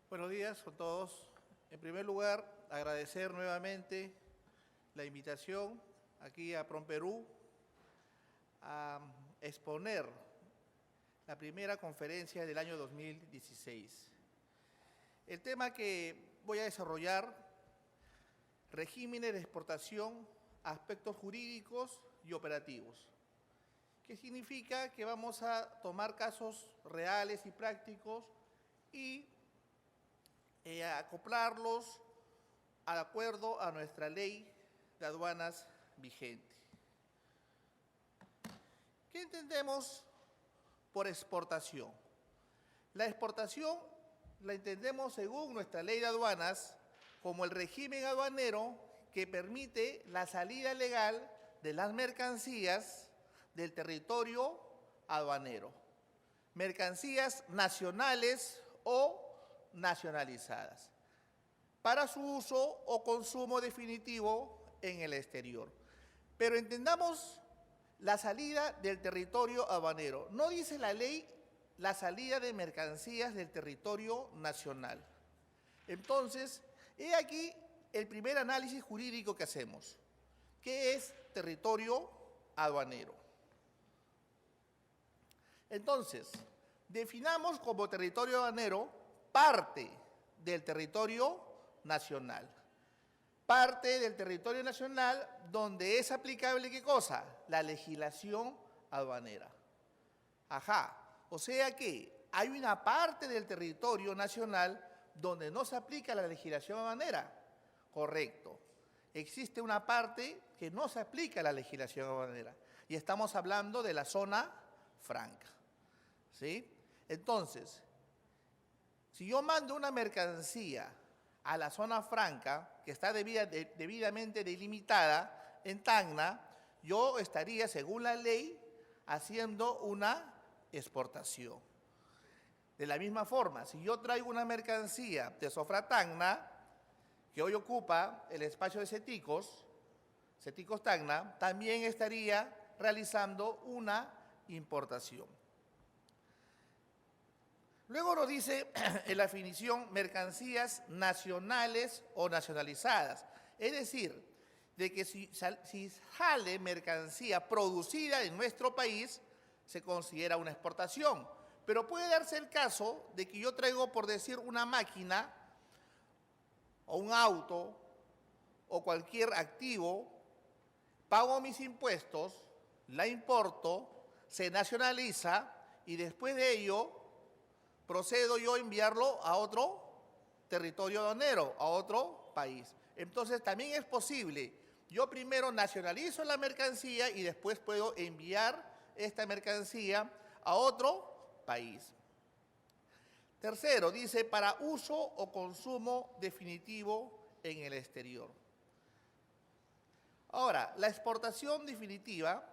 Buenos días con todos. En primer lugar, agradecer nuevamente la invitación aquí a PROMPERÚ a exponer la primera conferencia del año 2016. El tema que voy a desarrollar, regímenes de exportación, aspectos jurídicos y operativos. ¿Qué significa? Que vamos a tomar casos reales y prácticos y acoplarlos de acuerdo a nuestra ley de aduanas vigente. ¿Qué entendemos por exportación? La exportación la entendemos según nuestra ley de aduanas como el régimen aduanero que permite la salida legal de las mercancías del territorio aduanero, mercancías nacionales o nacionalizadas, para su uso o consumo definitivo en el exterior. Pero entendamos la salida del territorio aduanero. No dice la ley la salida de mercancías del territorio nacional. Entonces, he aquí el primer análisis jurídico que hacemos. ¿Qué es territorio aduanero? Entonces, definamos como territorio aduanero parte del territorio nacional. Parte del territorio nacional donde es aplicable, ¿qué cosa? La legislación aduanera. O sea que hay una parte del territorio nacional donde no se aplica la legislación aduanera. Correcto. Existe una parte que no se aplica la legislación aduanera. Y estamos hablando de la zona franca. ¿Sí? Entonces, si yo mando una mercancía a la zona franca, que está debidamente delimitada en Tacna, yo estaría, según la ley, haciendo una exportación. De la misma forma, si yo traigo una mercancía de Sofra-Tacna, que hoy ocupa el espacio de Ceticos Tacna, también estaría realizando una importación. Luego nos dice en la definición mercancías nacionales o nacionalizadas. Es decir, de que si sale mercancía producida en nuestro país, se considera una exportación. Pero puede darse el caso de que yo traigo, por decir, una máquina o un auto o cualquier activo, pago mis impuestos, la importo, se nacionaliza y después de ello procedo yo a enviarlo a otro territorio aduanero, a otro país. Entonces también es posible, yo primero nacionalizo la mercancía y después puedo enviar esta mercancía a otro país. Tercero, dice para uso o consumo definitivo en el exterior. Ahora, la exportación definitiva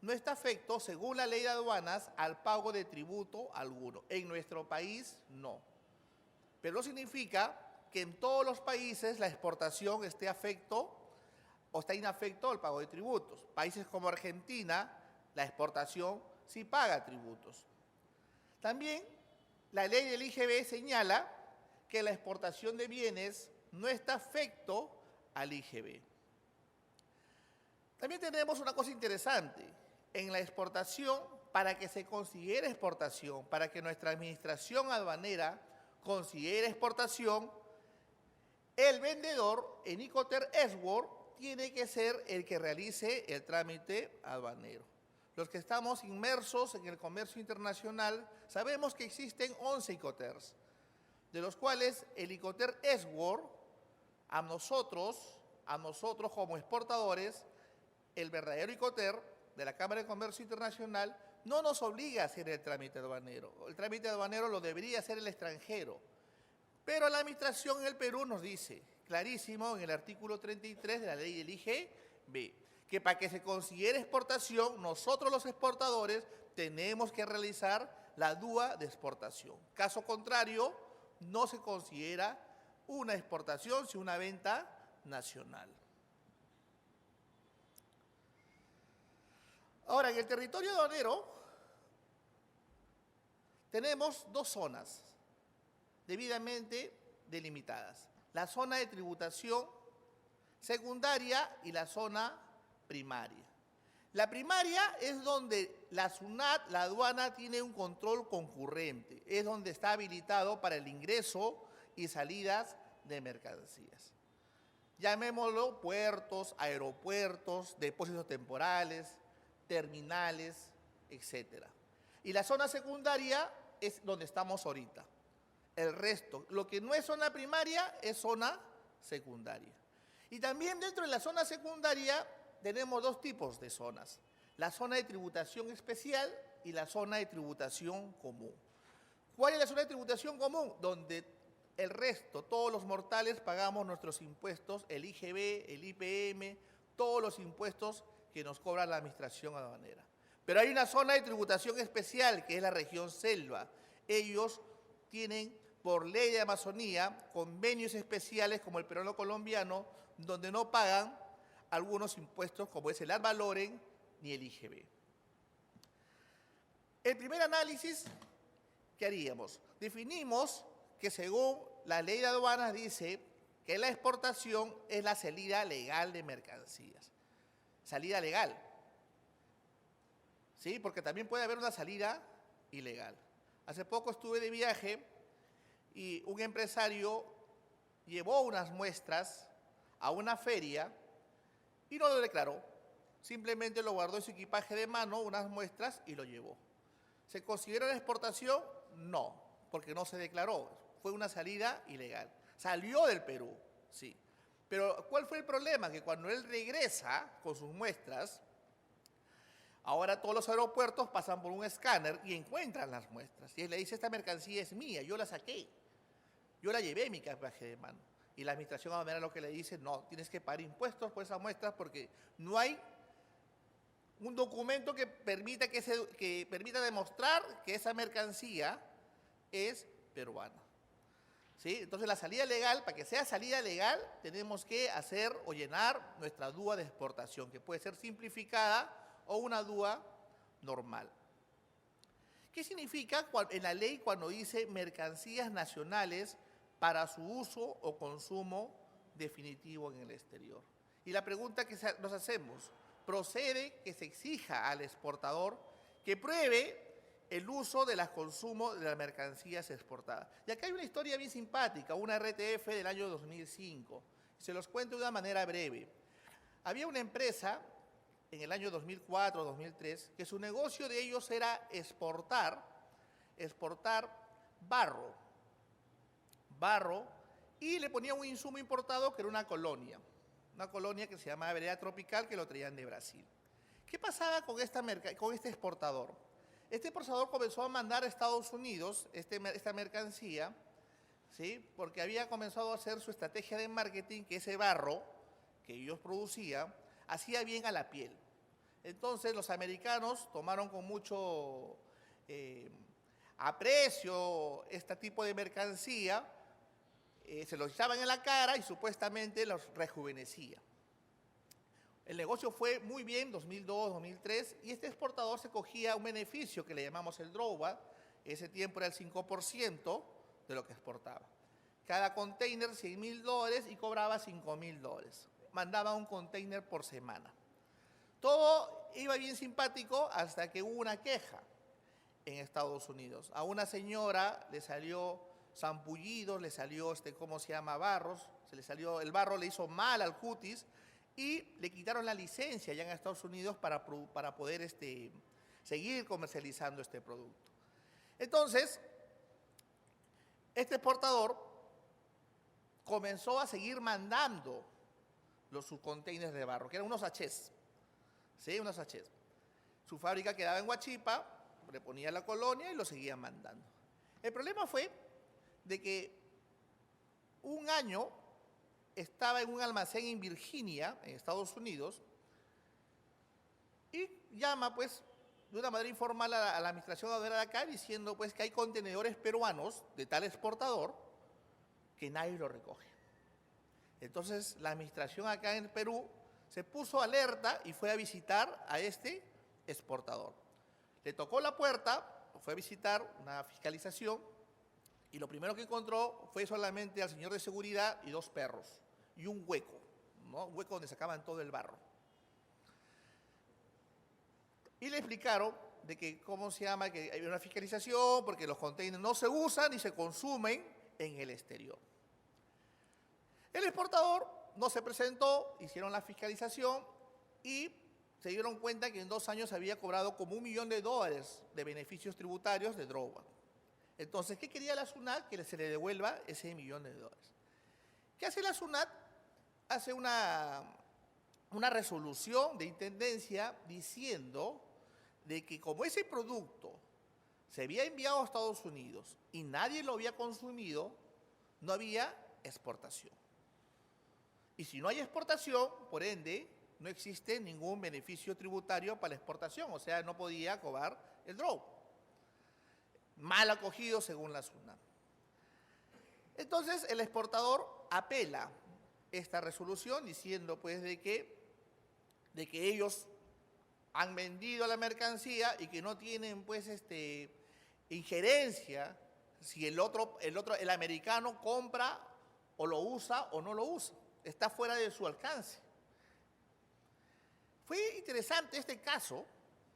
no está afecto, según la ley de aduanas, al pago de tributo alguno. En nuestro país, no. Pero no significa que en todos los países la exportación esté afecto o está inafecto al pago de tributos. Países como Argentina, la exportación sí paga tributos. También la ley del IGB señala que la exportación de bienes no está afecto al IGB. También tenemos una cosa interesante. En la exportación, para que se considere exportación, para que nuestra administración aduanera considere exportación, el vendedor en Icoter Export tiene que ser el que realice el trámite aduanero. Los que estamos inmersos en el comercio internacional sabemos que existen 11 Icoters, de los cuales el Icoter Export, a nosotros como exportadores, el verdadero Icoter de la Cámara de Comercio Internacional no nos obliga a hacer el trámite aduanero. El trámite aduanero lo debería hacer el extranjero. Pero la administración en el Perú nos dice, clarísimo en el artículo 33 de la ley del IGB, que para que se considere exportación, nosotros los exportadores tenemos que realizar la DUA de exportación. Caso contrario, no se considera una exportación, sino una venta nacional. Ahora, en el territorio aduanero tenemos dos zonas. debidamente delimitadas. La zona de tributación secundaria y la zona primaria. La primaria es donde la SUNAT, la aduana, tiene un control concurrente. Es donde está habilitado para el ingreso y salidas de mercancías. Llamémoslo puertos, aeropuertos, depósitos temporales, terminales, etc. Y la zona secundaria es donde estamos ahorita. El resto, lo que no es zona primaria, es zona secundaria. Y también dentro de la zona secundaria tenemos dos tipos de zonas. La zona de tributación especial y la zona de tributación común. ¿Cuál es la zona de tributación común? Donde el resto, todos los mortales pagamos nuestros impuestos, el IGB, el IPM, todos los impuestos que nos cobra la administración aduanera. Pero hay una zona de tributación especial, que es la región selva. Ellos tienen, por ley de Amazonía, convenios especiales como el peruano colombiano, donde no pagan algunos impuestos como es el ad valorem ni el IGB. El primer análisis, ¿qué haríamos? Definimos que según la ley de aduanas dice que la exportación es la salida legal de mercancías. Salida legal. ¿Sí? Porque también puede haber una salida ilegal. Hace poco estuve de viaje y un empresario llevó unas muestras a una feria y no lo declaró. Simplemente lo guardó en su equipaje de mano, unas muestras, y lo llevó. ¿Se considera una exportación? No, porque no se declaró. Fue una salida ilegal. Salió del Perú, sí. Pero ¿cuál fue el problema? Que cuando él regresa con sus muestras, ahora todos los aeropuertos pasan por un escáner y encuentran las muestras. Y él le dice, esta mercancía es mía, yo la saqué. Yo la llevé en mi equipaje de mano. Y la administración aduanera lo que le dice, no, tienes que pagar impuestos por esas muestras porque no hay un documento que permita, que permita demostrar que esa mercancía es peruana. ¿Sí? Entonces la salida legal, para que sea salida legal, tenemos que hacer o llenar nuestra DUA de exportación, que puede ser simplificada o una DUA normal. ¿Qué significa en la ley cuando dice mercancías nacionales para su uso o consumo definitivo en el exterior? Y la pregunta que nos hacemos, ¿procede que se exija al exportador que pruebe el uso de los consumos de las mercancías exportadas? Y acá hay una historia bien simpática, una RTF del año 2005. Se los cuento de una manera breve. Había una empresa en el año 2004-2003 que su negocio de ellos era exportar barro, y le ponían un insumo importado que era una colonia que se llamaba vereda tropical, que lo traían de Brasil. ¿Qué pasaba con este exportador? Este exportador comenzó a mandar a Estados Unidos esta mercancía, ¿sí? Porque había comenzado a hacer su estrategia de marketing, que ese barro que ellos producían hacía bien a la piel. Entonces los americanos tomaron con mucho aprecio este tipo de mercancía, se los echaban en la cara y supuestamente los rejuvenecía. El negocio fue muy bien, 2002, 2003, y este exportador se cogía un beneficio que le llamamos el drawback. Ese tiempo era el 5% de lo que exportaba. Cada container $100.000 y cobraba $5.000. Mandaba un container por semana. Todo iba bien simpático hasta que hubo una queja en Estados Unidos. A una señora le salió zampullidos, le salió, ¿cómo se llama? Barros. El barro le hizo mal al cutis y le quitaron la licencia allá en Estados Unidos para poder seguir comercializando este producto. Entonces, este exportador comenzó a seguir mandando sus containers de barro, que eran unos sachets, ¿sí? Unos sachets. Su fábrica quedaba en Huachipa, le ponía la colonia y lo seguía mandando. El problema fue de que un año estaba en un almacén en Virginia, en Estados Unidos, y llama pues de una manera informal a la administración aduanera de acá diciendo pues que hay contenedores peruanos de tal exportador que nadie lo recoge. Entonces la administración acá en Perú se puso alerta y fue a visitar a este exportador. Le tocó la puerta, fue a visitar una fiscalización Y lo primero que encontró fue solamente al señor de seguridad y 2 perros, y un hueco, ¿no? Un hueco donde sacaban todo el barro. Y le explicaron de que, ¿cómo se llama? Que hay una fiscalización porque los containers no se usan ni se consumen en el exterior. El exportador no se presentó, hicieron la fiscalización y se dieron cuenta que en 2 años había cobrado como $1 millón de beneficios tributarios de droga. Entonces, ¿qué quería la SUNAT? Que se le devuelva ese $1 millón. ¿Qué hace la SUNAT? Hace una resolución de intendencia diciendo de que como ese producto se había enviado a Estados Unidos y nadie lo había consumido, no había exportación. Y si no hay exportación, por ende, no existe ningún beneficio tributario para la exportación, o sea, no podía cobrar el drogo. Mal acogido según la SUNAT. Entonces, el exportador apela esta resolución diciendo pues de que ellos han vendido la mercancía y que no tienen pues injerencia si el americano compra o lo usa o no lo usa. Está fuera de su alcance. Fue interesante este caso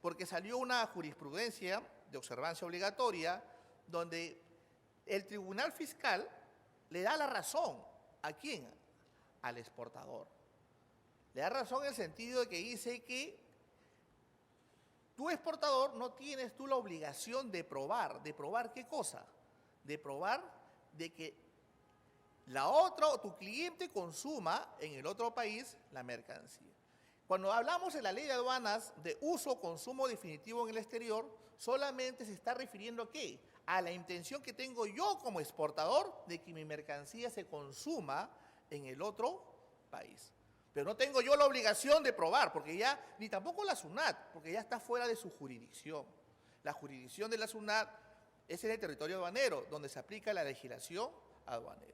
porque salió una jurisprudencia de observancia obligatoria donde el Tribunal Fiscal le da la razón. ¿A quién? Al exportador. Le da razón en el sentido de que dice que tu exportador no tienes tú la obligación de probar. ¿De probar qué cosa? De probar de que tu cliente consuma en el otro país la mercancía. Cuando hablamos en la ley de aduanas de uso o consumo definitivo en el exterior, solamente se está refiriendo ¿a qué? A la intención que tengo yo como exportador de que mi mercancía se consuma en el otro país. Pero no tengo yo la obligación de probar, porque ya, ni tampoco la SUNAT, porque ya está fuera de su jurisdicción. La jurisdicción de la SUNAT es en el territorio aduanero, donde se aplica la legislación aduanera.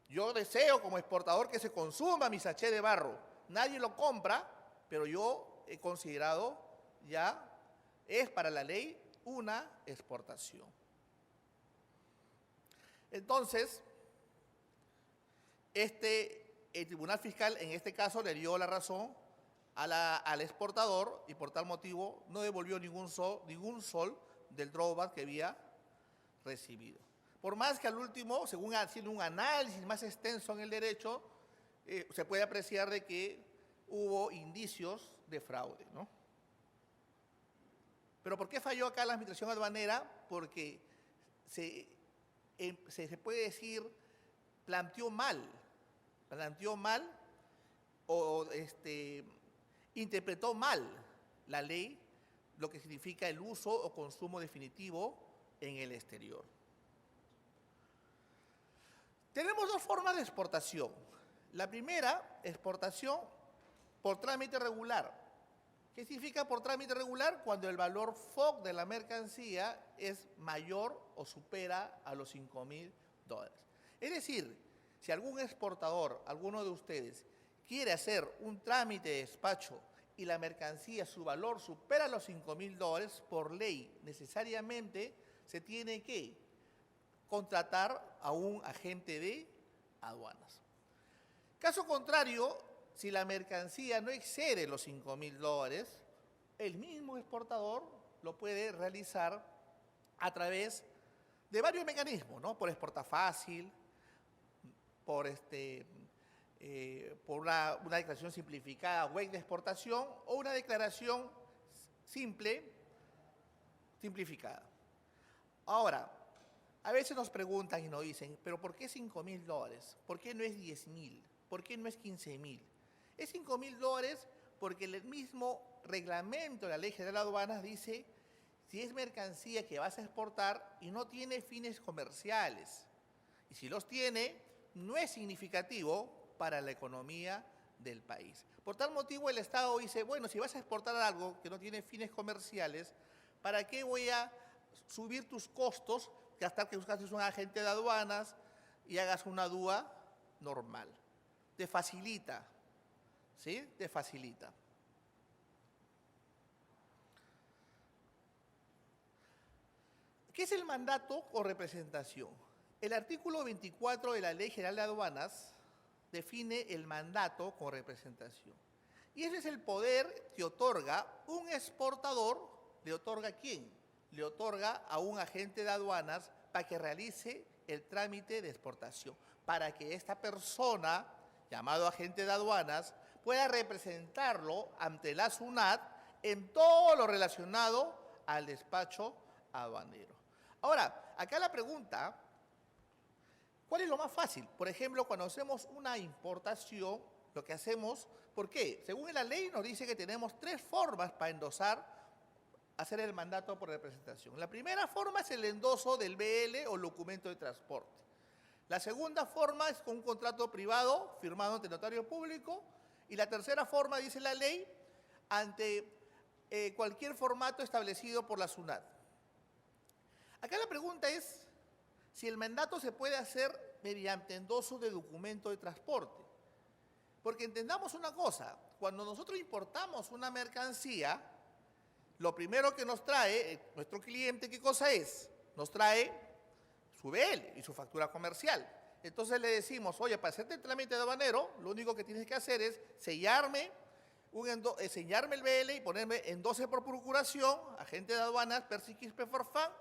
Yo deseo como exportador que se consuma mi sachet de barro. Nadie lo compra, pero yo he considerado ya, es para la ley una exportación. Entonces, el Tribunal Fiscal en este caso le dio la razón al exportador y por tal motivo no devolvió ningún sol del drawback que había recibido. Por más que al último, según haciendo un análisis más extenso en el derecho, se puede apreciar de que hubo indicios de fraude, ¿no? ¿Pero por qué falló acá la administración aduanera? Porque se puede decir, planteó mal o interpretó mal la ley, lo que significa el uso o consumo definitivo en el exterior. Tenemos 2 formas de exportación. La primera, exportación por trámite regular. ¿Qué significa por trámite regular? Cuando el valor FOB de la mercancía es mayor o supera a los $5.000. Es decir, si algún exportador, alguno de ustedes, quiere hacer un trámite de despacho y la mercancía, su valor supera los $5.000, por ley necesariamente se tiene que contratar a un agente de aduanas. Caso contrario, si la mercancía no excede los $5.000, el mismo exportador lo puede realizar a través de varios mecanismos, ¿no? Por exportafácil, por una declaración simplificada, web de exportación, o una declaración simplificada. Ahora, a veces nos preguntan y nos dicen, ¿pero por qué $5.000? ¿Por qué no es $10.000? ¿Por qué no es $15.000? Es $5.000 porque el mismo reglamento de la Ley General de Aduanas dice si es mercancía que vas a exportar y no tiene fines comerciales. Y si los tiene, no es significativo para la economía del país. Por tal motivo, el Estado dice, bueno, si vas a exportar algo que no tiene fines comerciales, ¿para qué voy a subir tus costos, gastar que buscases un agente de aduanas y hagas una DUA normal? Te facilita, ¿sí? Te facilita. ¿Qué es el mandato o representación? El artículo 24 de la Ley General de Aduanas define el mandato con representación. Y ese es el poder que otorga un exportador. ¿Le otorga a quién? Le otorga a un agente de aduanas para que realice el trámite de exportación, para que esta persona, llamado agente de aduanas, pueda representarlo ante la SUNAT en todo lo relacionado al despacho aduanero. Ahora, acá la pregunta, ¿cuál es lo más fácil? Por ejemplo, cuando hacemos una importación, lo que hacemos, ¿por qué? Según la ley nos dice que tenemos 3 formas para endosar, hacer el mandato por representación. La primera forma es el endoso del BL o documento de transporte. La segunda forma es con un contrato privado firmado ante notario público. Y la tercera forma, dice la ley, ante cualquier formato establecido por la SUNAT. Acá la pregunta es si el mandato se puede hacer mediante endoso de documento de transporte. Porque entendamos una cosa, cuando nosotros importamos una mercancía, lo primero que nos trae nuestro cliente, ¿qué cosa es? Nos trae su BL y su factura comercial. Entonces le decimos, oye, para hacerte el trámite de aduanero, lo único que tienes que hacer es sellarme el BL y ponerme endose por procuración, agente de aduanas, persiquispe forfán,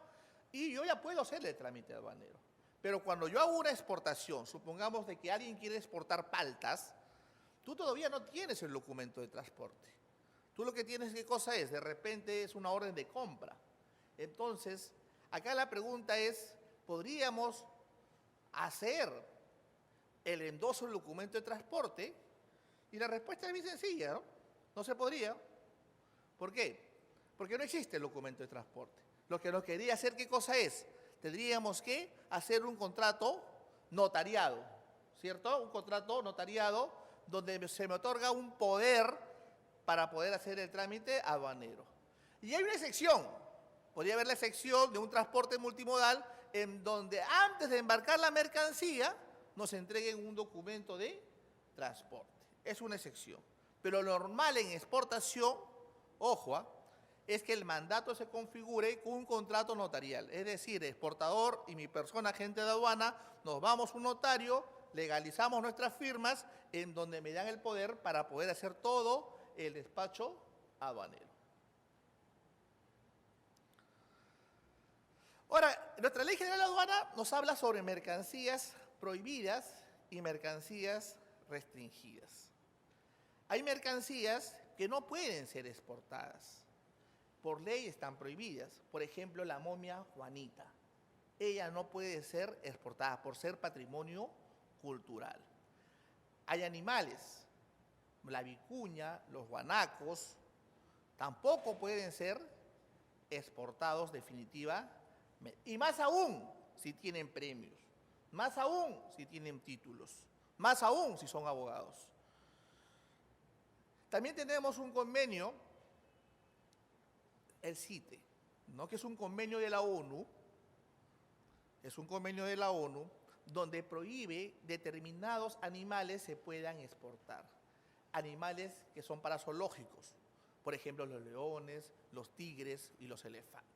y yo ya puedo hacerle el trámite aduanero. Pero cuando yo hago una exportación, supongamos de que alguien quiere exportar paltas, tú todavía no tienes el documento de transporte. Tú lo que tienes, ¿qué cosa es? De repente es una orden de compra. Entonces, acá la pregunta es, ¿podríamos hacer el endoso del documento de transporte? Y la respuesta es muy sencilla, ¿no? No se podría. ¿Por qué? Porque no existe el documento de transporte. Lo que nos quería hacer, ¿qué cosa es? Tendríamos que hacer un contrato notariado, ¿cierto? Un contrato notariado donde se me otorga un poder para poder hacer el trámite aduanero. Y hay una excepción. Podría haber la excepción de un transporte multimodal en donde antes de embarcar la mercancía nos entreguen un documento de transporte. Es una excepción. Pero lo normal en exportación, ojo, es que el mandato se configure con un contrato notarial. Es decir, el exportador y mi persona, agente de aduana, nos vamos a un notario, legalizamos nuestras firmas en donde me dan el poder para poder hacer todo el despacho aduanero. Ahora, nuestra Ley General de Aduana nos habla sobre mercancías prohibidas y mercancías restringidas. Hay mercancías que no pueden ser exportadas. Por ley están prohibidas. Por ejemplo, la momia Juanita. Ella no puede ser exportada por ser patrimonio cultural. Hay animales, la vicuña, los guanacos, tampoco pueden ser exportados definitivamente. Y más aún si tienen premios, más aún si tienen títulos, más aún si son abogados. También tenemos un convenio, el CITE, ¿no? Que es un convenio de la ONU, donde prohíbe determinados animales se puedan exportar. Animales que son para zoológicos, por ejemplo, los leones, los tigres y los elefantes.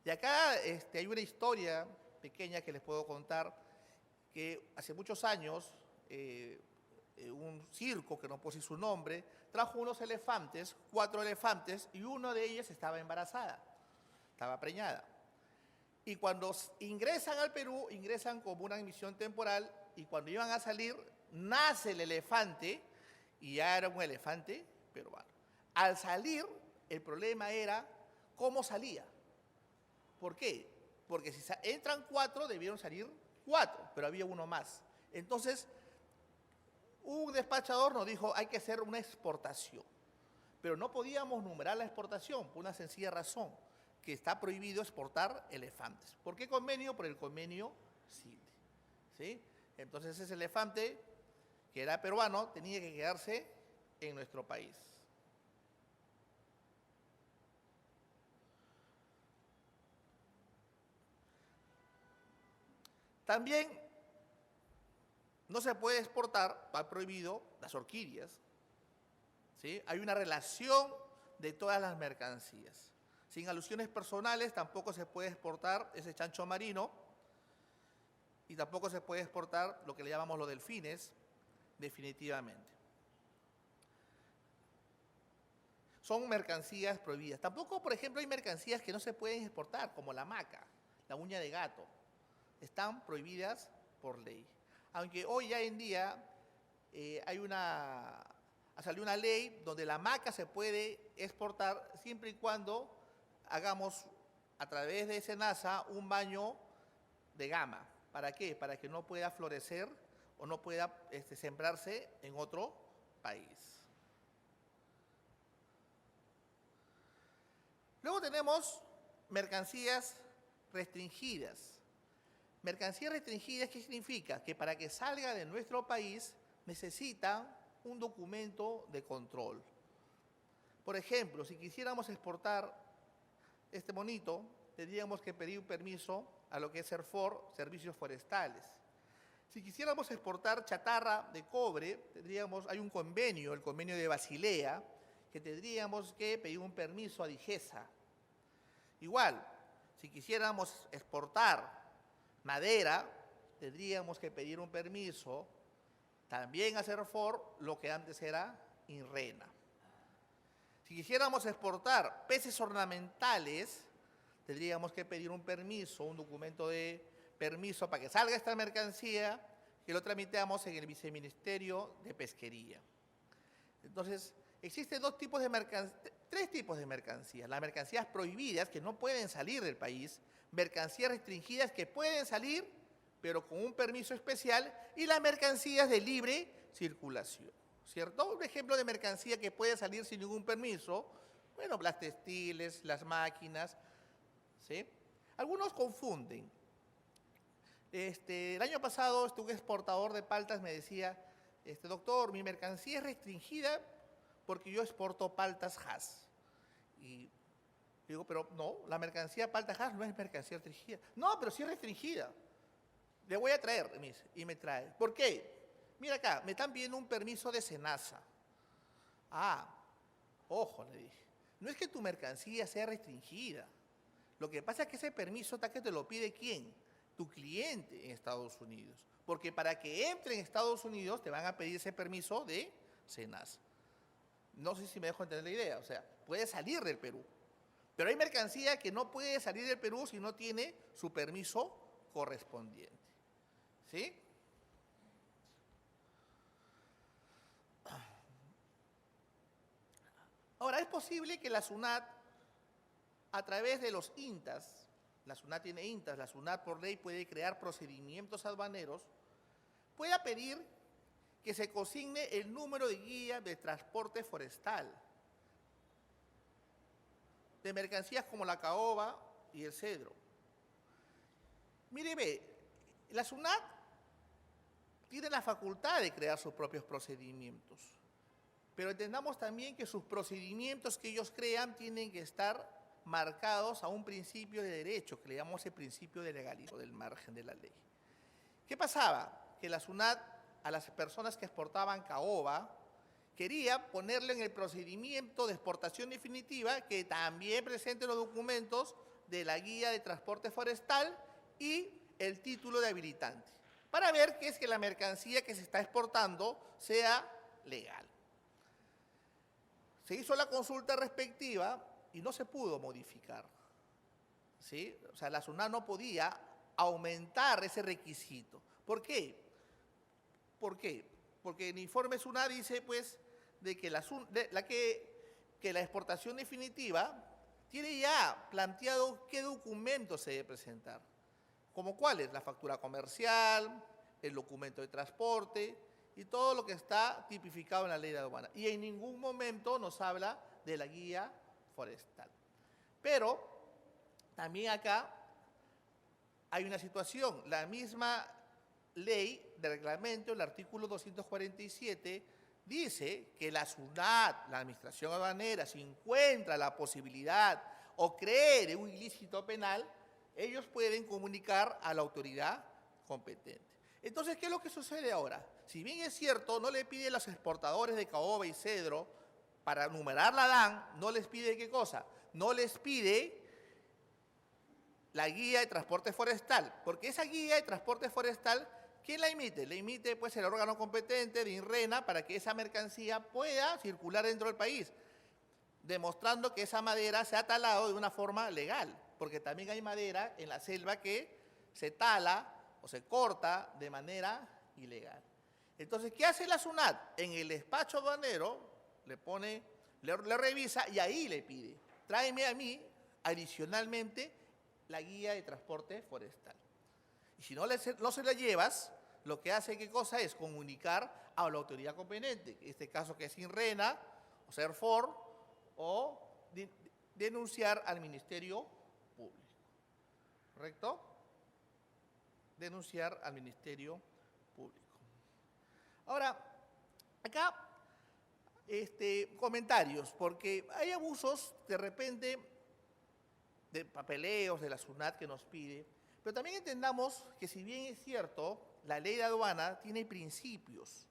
Y acá hay una historia pequeña que les puedo contar, que hace muchos años un circo, que no puedo decir su nombre, trajo unos elefantes, 4 elefantes, y una de ellas estaba embarazada, estaba preñada. Y cuando ingresan al Perú, ingresan como una misión temporal, y cuando iban a salir, nace el elefante, y ya era un elefante peruano. Al salir, el problema era cómo salía. ¿Por qué? Porque si entran 4, debieron salir 4, pero había uno más. Entonces, un despachador nos dijo, hay que hacer una exportación. Pero no podíamos numerar la exportación por una sencilla razón, que está prohibido exportar elefantes. ¿Por qué convenio? Por el convenio CITE. ¿Sí? Entonces ese elefante, que era peruano, tenía que quedarse en nuestro país. También no se puede exportar, va prohibido, las orquídeas. ¿Sí? Hay una relación de todas las mercancías. Sin alusiones personales tampoco se puede exportar ese chancho marino. y tampoco se puede exportar lo que le llamamos los delfines, definitivamente. Son mercancías prohibidas. Tampoco, por ejemplo, hay mercancías que no se pueden exportar, como la maca, la uña de gato. Están prohibidas por ley. Aunque hoy ya en día ha salido una ley donde la maca se puede exportar siempre y cuando hagamos a través de SENASA un baño de gama. ¿Para qué? Para que no pueda florecer o no pueda sembrarse en otro país. Luego tenemos mercancías restringidas. Mercancías restringidas, ¿qué significa? Que para que salga de nuestro país necesita un documento de control. Por ejemplo, si quisiéramos exportar este monito, tendríamos que pedir un permiso a lo que es SERFOR, Servicios Forestales. Si quisiéramos exportar chatarra de cobre, hay un convenio, el convenio de Basilea, que tendríamos que pedir un permiso a DIGESA. Igual, si quisiéramos exportar madera, tendríamos que pedir un permiso también a SERFOR, lo que antes era INRENA. Si quisiéramos exportar peces ornamentales, tendríamos que pedir un permiso, un documento de permiso para que salga esta mercancía, que lo tramitamos en el Viceministerio de Pesquería. Entonces, existen tres tipos de mercancías. Las mercancías prohibidas, que no pueden salir del país, mercancías restringidas, que pueden salir, pero con un permiso especial, y las mercancías de libre circulación, ¿cierto? Un ejemplo de mercancía que puede salir sin ningún permiso, bueno, las textiles, las máquinas, ¿sí? Algunos confunden. El año pasado, un exportador de paltas me decía, doctor, mi mercancía es restringida porque yo exporto paltas Hass. Y digo, pero no, la mercancía paltas Hass no es mercancía restringida. No, pero sí es restringida. Le voy a traer, y me trae. ¿Por qué? Mira acá, me están pidiendo un permiso de SENASA. Ah, ojo, le dije. No es que tu mercancía sea restringida. Lo que pasa es que ese permiso que te lo pide ¿quién? Tu cliente en Estados Unidos. Porque para que entre en Estados Unidos te van a pedir ese permiso de SENASA. No sé si me dejo entender la idea. O sea, puede salir del Perú. Pero hay mercancía que no puede salir del Perú si no tiene su permiso correspondiente. ¿Sí? Ahora, es posible que la SUNAT, a través de los INTAS, la SUNAT tiene INTAS, la SUNAT por ley puede crear procedimientos aduaneros, pueda pedir que se consigne el número de guía de transporte forestal de mercancías como la caoba y el cedro. Mire, ve, la SUNAT tiene la facultad de crear sus propios procedimientos, pero entendamos también que sus procedimientos que ellos crean tienen que estar marcados a un principio de derecho, que le llamamos el principio de legalidad, del margen de la ley. ¿Qué pasaba? Que la SUNAT a las personas que exportaban caoba quería ponerle en el procedimiento de exportación definitiva que también presente los documentos de la guía de transporte forestal y el título de habilitante, para ver que es que la mercancía que se está exportando sea legal. Se hizo la consulta respectiva y no se pudo modificar, ¿sí? O sea, la SUNAT no podía aumentar ese requisito. ¿Por qué? ¿Por qué? Porque el informe SUNAT dice, pues, de que la exportación definitiva tiene ya planteado qué documentos se debe presentar. ¿Como cuáles? La factura comercial, el documento de transporte y todo lo que está tipificado en la ley de aduana. Y en ningún momento nos habla de la guía forestal. Pero también acá hay una situación. La misma ley de reglamento, el artículo 247, dice que la SUNAT, la Administración Aduanera, si encuentra la posibilidad o cree de un ilícito penal, ellos pueden comunicar a la autoridad competente. Entonces, ¿qué es lo que sucede ahora? Si bien es cierto, no le pide a los exportadores de caoba y cedro para numerar la DAN, no les pide ¿qué cosa? No les pide la guía de transporte forestal, porque esa guía de transporte forestal, ¿quién la emite? La emite pues el órgano competente de INRENA para que esa mercancía pueda circular dentro del país, demostrando que esa madera se ha talado de una forma legal, porque también hay madera en la selva que se tala o se corta de manera ilegal. Entonces, ¿qué hace la SUNAT? En el despacho aduanero le revisa y ahí le pide, tráeme a mí adicionalmente la guía de transporte forestal. Y si no se la llevas, lo que hace, ¿qué cosa es? Comunicar a la autoridad competente, en este caso que es INRENA, o CERFOR, o denunciar al Ministerio Público. ¿Correcto? Denunciar al Ministerio Público. Ahora, acá, comentarios, porque hay abusos de repente de papeleos de la SUNAT que nos pide, pero también entendamos que si bien es cierto, la ley de aduana tiene principios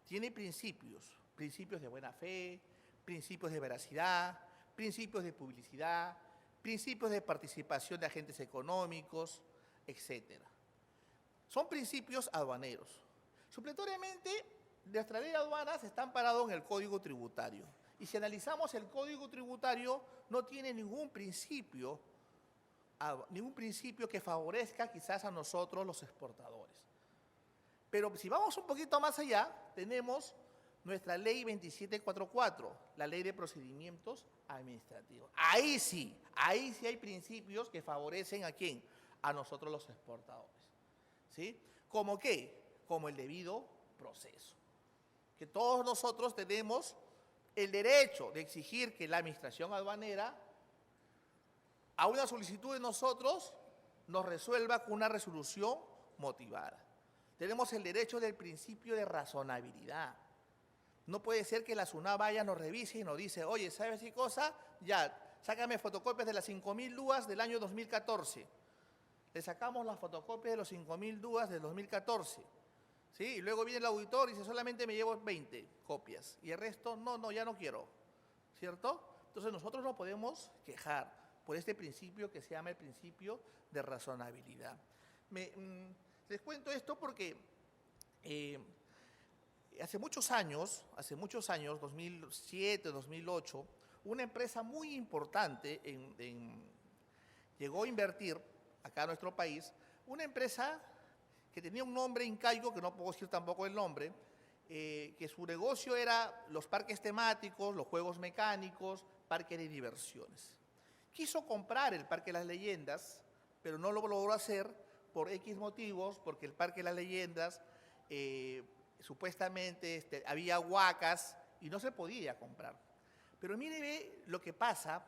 de buena fe, principios de veracidad, principios de publicidad, principios de participación de agentes económicos, etc. Son principios aduaneros. Supletoriamente, nuestra ley de aduanas está amparado en el Código Tributario. Y si analizamos el Código Tributario, no tiene ningún principio que favorezca quizás a nosotros los exportadores. Pero si vamos un poquito más allá, tenemos nuestra ley 2744, la ley de procedimientos administrativos. Ahí sí hay principios que favorecen ¿a quién? A nosotros los exportadores. ¿Sí? ¿Cómo qué? Como el debido proceso. Que todos nosotros tenemos el derecho de exigir que la administración aduanera a una solicitud de nosotros nos resuelva con una resolución motivada. Tenemos el derecho del principio de razonabilidad. No puede ser que la SUNAT vaya, nos revise y nos dice, oye, ¿sabes qué cosa? Ya, sácame fotocopias de las 5.000 DUAs del año 2014. Le sacamos las fotocopias de los 5.000 DUAs del 2014. ¿Sí? Y luego viene el auditor y dice, solamente me llevo 20 copias. Y el resto, no, ya no quiero. ¿Cierto? Entonces nosotros nos podemos quejar por este principio que se llama el principio de razonabilidad. Les cuento esto porque hace muchos años, 2007, 2008, una empresa muy importante llegó a invertir acá a nuestro país, una empresa que tenía un nombre incaico, que no puedo decir tampoco el nombre, que su negocio era los parques temáticos, los juegos mecánicos, parques de diversiones. Quiso comprar el Parque de las Leyendas, pero no lo logró hacer por X motivos, porque el Parque de las Leyendas supuestamente había huacas y no se podía comprar. Pero mire lo que pasa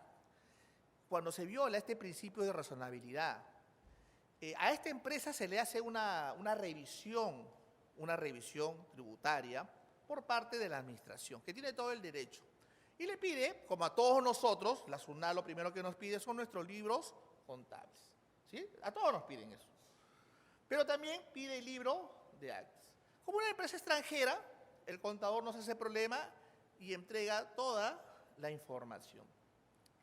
cuando se viola este principio de razonabilidad. A esta empresa se le hace una revisión tributaria por parte de la administración, que tiene todo el derecho. Y le pide, como a todos nosotros, la SUNAT lo primero que nos pide son nuestros libros contables. ¿Sí? A todos nos piden eso. Pero también pide el libro de actas. Como una empresa extranjera, el contador no se hace problema y entrega toda la información.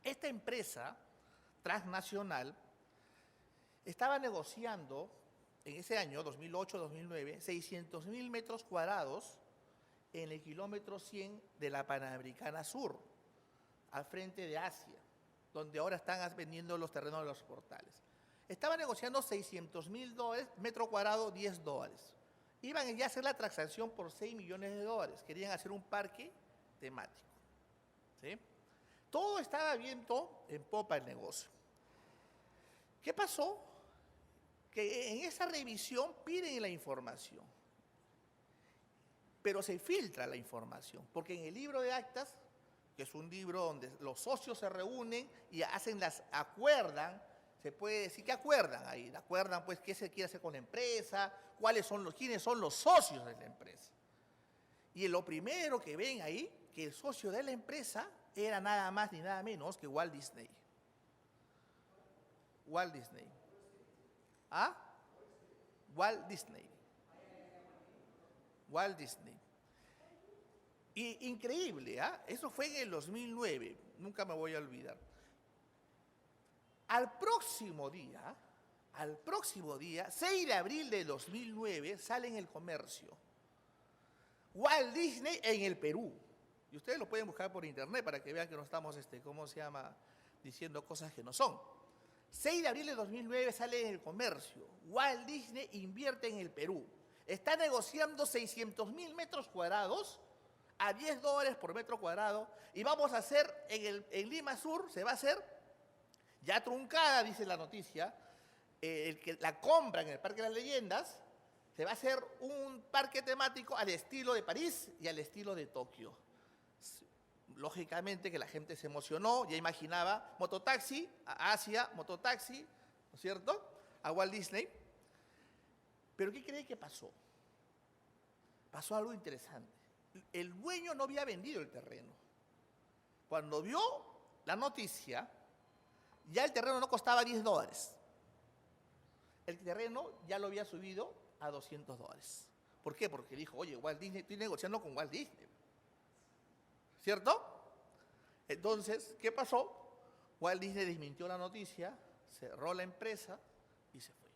Esta empresa transnacional estaba negociando en ese año, 2008-2009, 600.000 metros cuadrados en el kilómetro 100 de la Panamericana Sur, al frente de Asia, donde ahora están vendiendo los terrenos de los portales. Estaba negociando $600.000, metro cuadrado $10. Iban ya a hacer la transacción por $6 millones. Querían hacer un parque temático. ¿Sí? Todo estaba viento en popa el negocio. ¿Qué pasó? Que en esa revisión piden la información, pero se filtra la información, porque en el libro de actas, que es un libro donde los socios se reúnen y acuerdan, se puede decir que acuerdan ahí, acuerdan pues qué se quiere hacer con la empresa, quiénes son los socios de la empresa. Y lo primero que ven ahí, que el socio de la empresa era nada más ni nada menos que Walt Disney. Walt Disney. ¿Ah? Walt Disney. Walt Disney. Y increíble, ¿ah? Eso fue en el 2009, nunca me voy a olvidar. Al próximo día, 6 de abril de 2009, sale en El Comercio Walt Disney en el Perú. Y ustedes lo pueden buscar por internet para que vean que no estamos, diciendo cosas que no son. 6 de abril de 2009 sale en El Comercio. Walt Disney invierte en el Perú. Está negociando 600.000 metros cuadrados a $10 por metro cuadrado. Y vamos a hacer, en Lima Sur, se va a hacer, ya truncada, dice la noticia, la compra en el Parque de las Leyendas, se va a hacer un parque temático al estilo de París y al estilo de Tokio. Lógicamente que la gente se emocionó, ya imaginaba mototaxi a Asia, mototaxi, ¿no es cierto?, a Walt Disney. Pero ¿qué cree que pasó? Pasó algo interesante. El dueño no había vendido el terreno. Cuando vio la noticia, ya el terreno no costaba $10. El terreno ya lo había subido a $200. ¿Por qué? Porque dijo, oye, Walt Disney, estoy negociando con Walt Disney. ¿Cierto? Entonces, ¿qué pasó? Walt Disney desmintió la noticia, cerró la empresa y se fue.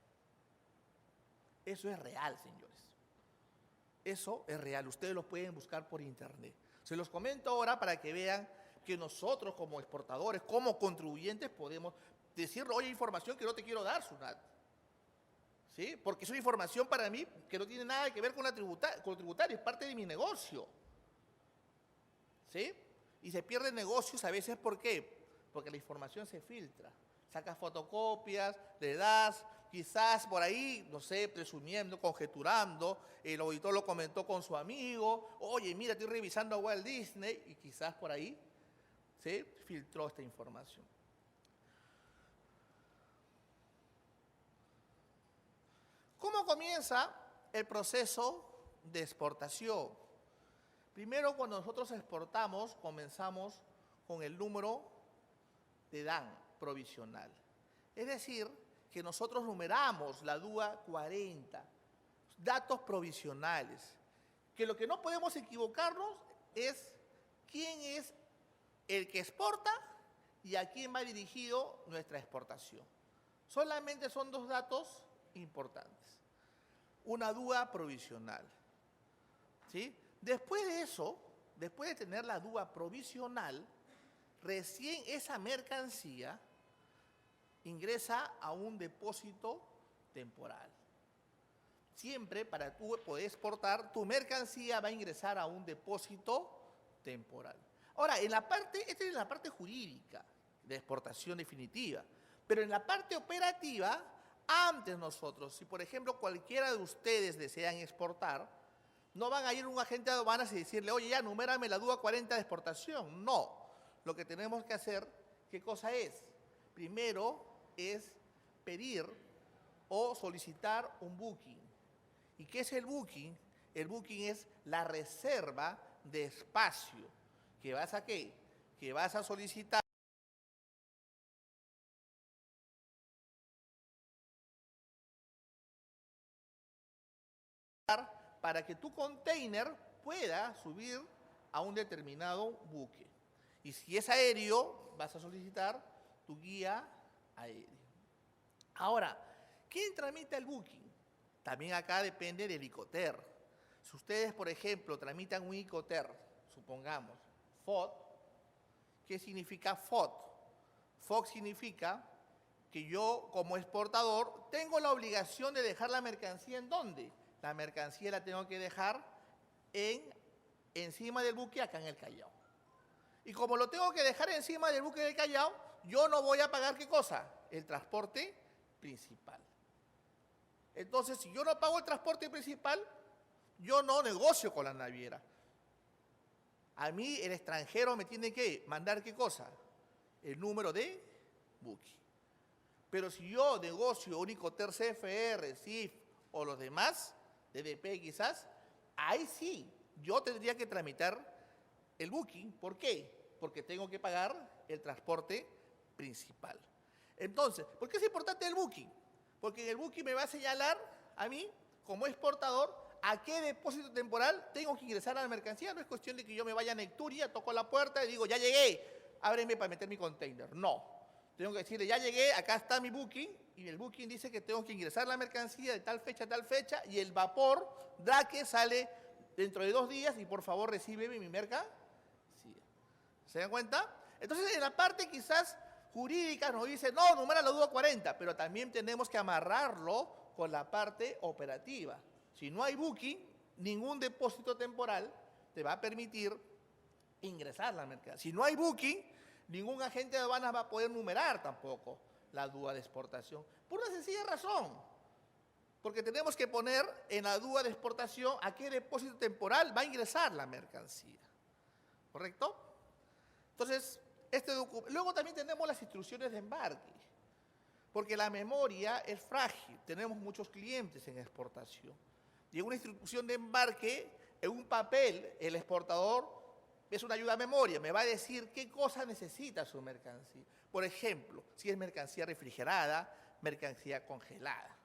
Eso es real, señores. Eso es real. Ustedes lo pueden buscar por internet. Se los comento ahora para que vean que nosotros como exportadores, como contribuyentes, podemos decirle, oye, información que no te quiero dar, Sunat. ¿Sí? Porque es una información para mí que no tiene nada que ver con lo tributario, es parte de mi negocio. ¿Sí? Y se pierden negocios a veces, ¿por qué? Porque la información se filtra. Sacas fotocopias, le das, quizás por ahí, no sé, presumiendo, conjeturando, el auditor lo comentó con su amigo, oye, mira, estoy revisando a Walt Disney, y quizás por ahí se filtró esta información. ¿Cómo comienza el proceso de exportación? Primero, cuando nosotros exportamos, comenzamos con el número de DAN provisional. Es decir, que nosotros numeramos la DUA 40, datos provisionales, que lo que no podemos equivocarnos es quién es el que exporta y a quién va dirigido nuestra exportación. Solamente son dos datos importantes. Una DUA provisional, ¿sí? Después de eso, después de tener la DUA provisional, recién esa mercancía ingresa a un depósito temporal. Siempre para tú poder exportar, tu mercancía va a ingresar a un depósito temporal. Ahora, esta es la parte jurídica de exportación definitiva, pero en la parte operativa, antes nosotros, si por ejemplo cualquiera de ustedes desean exportar, no van a ir a un agente de aduanas y decirle, oye, ya, numérame la DUA 40 de exportación. No. Lo que tenemos que hacer, ¿qué cosa es? Primero es pedir o solicitar un booking. ¿Y qué es el booking? El booking es la reserva de espacio. ¿Que vas a qué? Que vas a solicitar para que tu container pueda subir a un determinado buque. Y si es aéreo, vas a solicitar tu guía aéreo. Ahora, ¿quién tramita el booking? También acá depende del Icoter. Si ustedes, por ejemplo, tramitan un Icoter, supongamos, FOD, ¿qué significa FOD? FOD significa que yo, como exportador, tengo la obligación de dejar la mercancía ¿en dónde? La mercancía la tengo que dejar encima del buque acá en el Callao. Y como lo tengo que dejar encima del buque del Callao, yo no voy a pagar ¿qué cosa? El transporte principal. Entonces, si yo no pago el transporte principal, yo no negocio con la naviera. A mí el extranjero me tiene que mandar ¿qué cosa? El número de buque. Pero si yo negocio un Icoter CFR, CIF o los demás, DDP quizás, ahí sí, yo tendría que tramitar el booking. ¿Por qué? Porque tengo que pagar el transporte principal. Entonces, ¿por qué es importante el booking? Porque el booking me va a señalar a mí, como exportador, a qué depósito temporal tengo que ingresar a la mercancía. No es cuestión de que yo me vaya a Necturia, toco la puerta y digo, ya llegué, ábreme para meter mi container. No. Tengo que decirle, ya llegué, acá está mi booking, y el booking dice que tengo que ingresar la mercancía de tal fecha a tal fecha, y el vapor DRACE sale dentro de 2 días, y por favor recíbeme mi mercancía. ¿Se dan cuenta? Entonces, en la parte quizás jurídica nos dice, no, numera la DUA 40, pero también tenemos que amarrarlo con la parte operativa. Si no hay booking, ningún depósito temporal te va a permitir ingresar la mercancía. Si no hay booking, ningún agente de aduanas va a poder numerar tampoco la DUA de exportación. Por una sencilla razón, porque tenemos que poner en la DUA de exportación a qué depósito temporal va a ingresar la mercancía. ¿Correcto? Entonces, luego también tenemos las instrucciones de embarque, porque la memoria es frágil. Tenemos muchos clientes en exportación. Y en una instrucción de embarque, en un papel, el exportador es una ayuda a memoria, me va a decir qué cosa necesita su mercancía. Por ejemplo, si es mercancía refrigerada, mercancía congelada.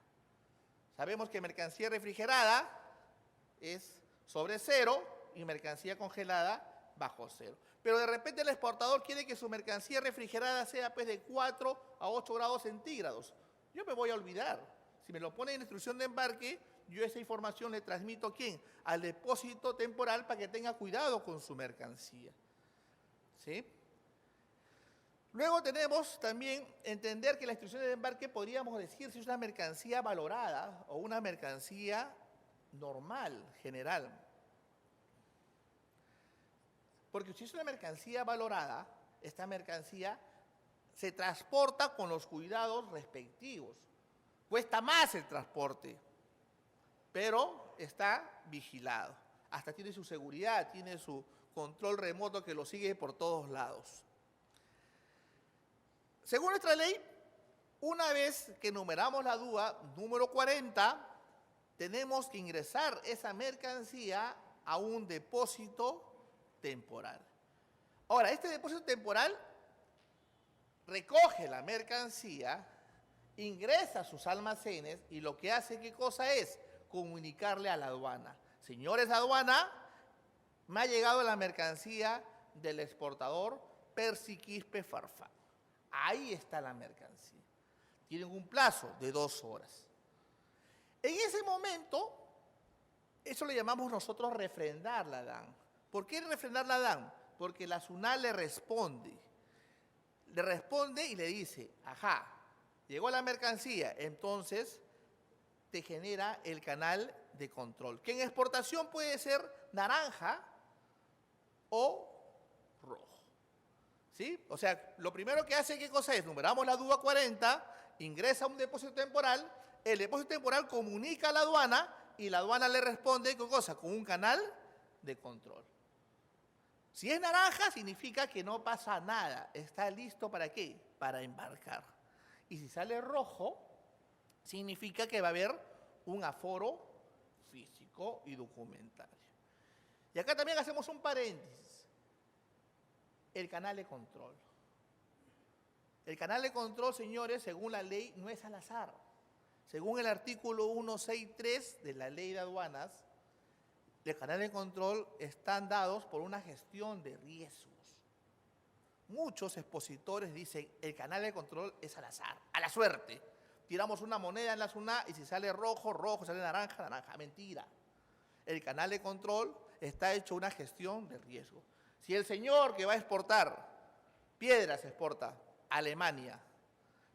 Sabemos que mercancía refrigerada es sobre 0 y mercancía congelada bajo 0. Pero de repente el exportador quiere que su mercancía refrigerada sea pues, de 4 a 8 grados centígrados. Yo me voy a olvidar. Si me lo pone en instrucción de embarque, yo esa información le transmito ¿a quién? Al depósito temporal para que tenga cuidado con su mercancía. ¿Sí? Luego tenemos también entender que la instrucción de embarque podríamos decir si es una mercancía valorada o una mercancía normal, general. Porque si es una mercancía valorada, esta mercancía se transporta con los cuidados respectivos. Cuesta más el transporte, pero está vigilado. Hasta tiene su seguridad, tiene su control remoto que lo sigue por todos lados. Según nuestra ley, una vez que numeramos la DUA número 40, tenemos que ingresar esa mercancía a un depósito temporal. Ahora, este depósito temporal recoge la mercancía, ingresa a sus almacenes y lo que hace, ¿qué cosa es? Comunicarle a la aduana. Señores de aduana, me ha llegado la mercancía del exportador Persiquispe Farfán. Ahí está la mercancía. Tienen un plazo de 2 horas. En ese momento, eso le llamamos nosotros refrendar la DAN. ¿Por qué refrendar la DAN? Porque la SUNAT le responde. Le responde y le dice, ajá, llegó la mercancía, entonces te genera el canal de control, que en exportación puede ser naranja o rojo. ¿Sí? O sea, lo primero que hace, ¿qué cosa es? Numeramos la DUA 40, ingresa a un depósito temporal, el depósito temporal comunica a la aduana y la aduana le responde, ¿qué cosa? Con un canal de control. Si es naranja, significa que no pasa nada. ¿Está listo para qué? Para embarcar. Y si sale rojo, significa que va a haber un aforo físico y documentario. Y acá también hacemos un paréntesis. El canal de control. El canal de control, señores, según la ley, no es al azar. Según el artículo 163 de la Ley de Aduanas, el canal de control están dados por una gestión de riesgos. Muchos expositores dicen el canal de control es al azar, a la suerte. Tiramos una moneda en la SUNAT y si sale rojo, rojo, sale naranja, naranja. Mentira. El canal de control está hecho una gestión de riesgo. Si el señor que va a exportar piedras exporta a Alemania,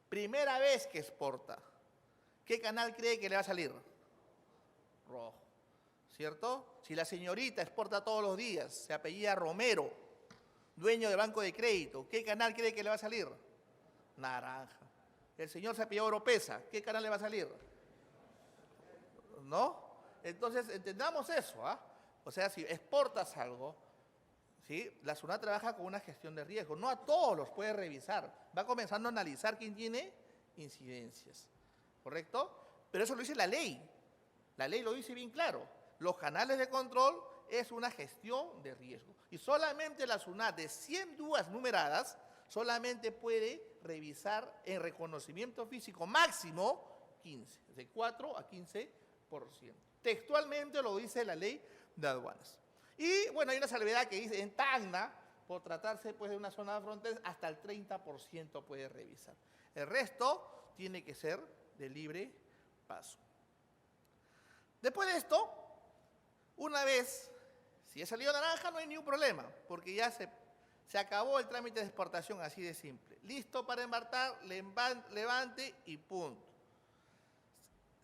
primera vez que exporta, ¿qué canal cree que le va a salir? Rojo. ¿Cierto? Si la señorita exporta todos los días, se apellida Romero, dueño de banco de crédito, ¿qué canal cree que le va a salir? Naranja. El señor se apellida Oropesa, ¿qué canal le va a salir? ¿No? Entonces, entendamos eso, ¿ah? O sea, si exportas algo, ¿sí? La SUNAT trabaja con una gestión de riesgo. No a todos los puede revisar. Va comenzando a analizar quién tiene incidencias. ¿Correcto? Pero eso lo dice la ley. La ley lo dice bien claro. Los canales de control es una gestión de riesgo. Y solamente la SUNAT de 100 DUAs numeradas solamente puede revisar en reconocimiento físico máximo 15, de 4 a 15%. Textualmente lo dice la ley de aduanas. Y bueno, hay una salvedad que dice en Tacna, por tratarse pues de una zona de fronteras, hasta el 30% puede revisar. El resto tiene que ser de libre paso. Después de esto, una vez, si ha salido naranja no hay ningún problema, porque ya se acabó el trámite de exportación, así de simple. Listo para embarcar, levante y punto.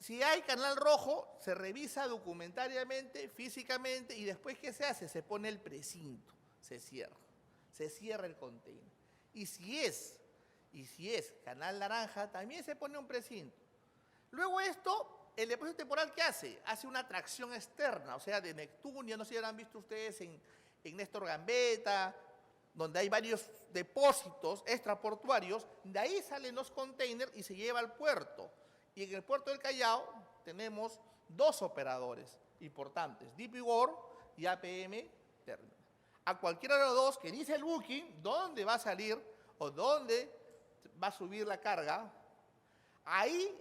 Si hay canal rojo, se revisa documentariamente, físicamente, y después, ¿qué se hace? Se pone el precinto, se cierra el container. Y si es canal naranja, también se pone un precinto. Luego esto, el depósito temporal, ¿qué hace? Hace una tracción externa, o sea, de Neptunia, no sé si habrán visto ustedes en Néstor Gambetta, donde hay varios depósitos extraportuarios, de ahí salen los containers y se lleva al puerto. Y en el puerto del Callao tenemos dos operadores importantes, DP World y APM Terminal. A cualquiera de los dos que dice el booking, dónde va a salir o dónde va a subir la carga, ahí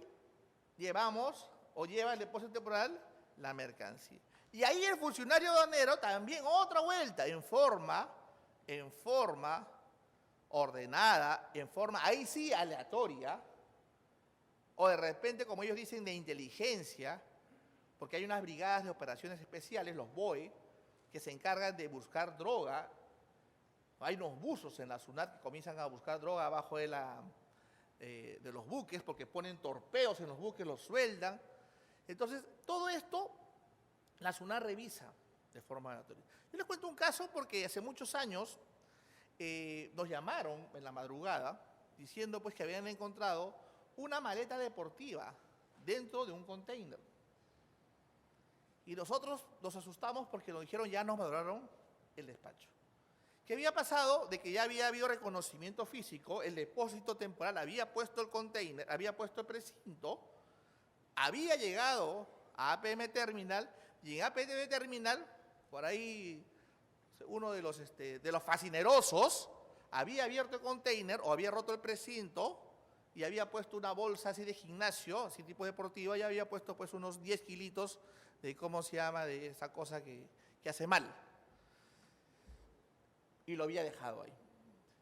llevamos o lleva el depósito temporal la mercancía. Y ahí el funcionario aduanero también otra vuelta en forma ordenada, en forma ahí sí aleatoria, o de repente, como ellos dicen, de inteligencia, porque hay unas brigadas de operaciones especiales, los BOE, que se encargan de buscar droga. Hay unos buzos en la SUNAT que comienzan a buscar droga abajo de los buques, porque ponen torpedos en los buques, los sueldan. Entonces, todo esto la SUNAT revisa de forma aleatoria. Yo les cuento un caso porque hace muchos años nos llamaron en la madrugada diciendo pues que habían encontrado una maleta deportiva dentro de un container. Y nosotros nos asustamos porque nos dijeron ya nos valoraron el despacho. ¿Qué había pasado? De que ya había habido reconocimiento físico, el depósito temporal había puesto el container, había puesto el precinto, había llegado a APM Terminal y en APM Terminal, por ahí uno de los fascinerosos había abierto el container o había roto el precinto y había puesto una bolsa así de gimnasio, así tipo deportiva, y había puesto pues unos 10 kilitos de, ¿cómo se llama?, de esa cosa que hace mal. Y lo había dejado ahí.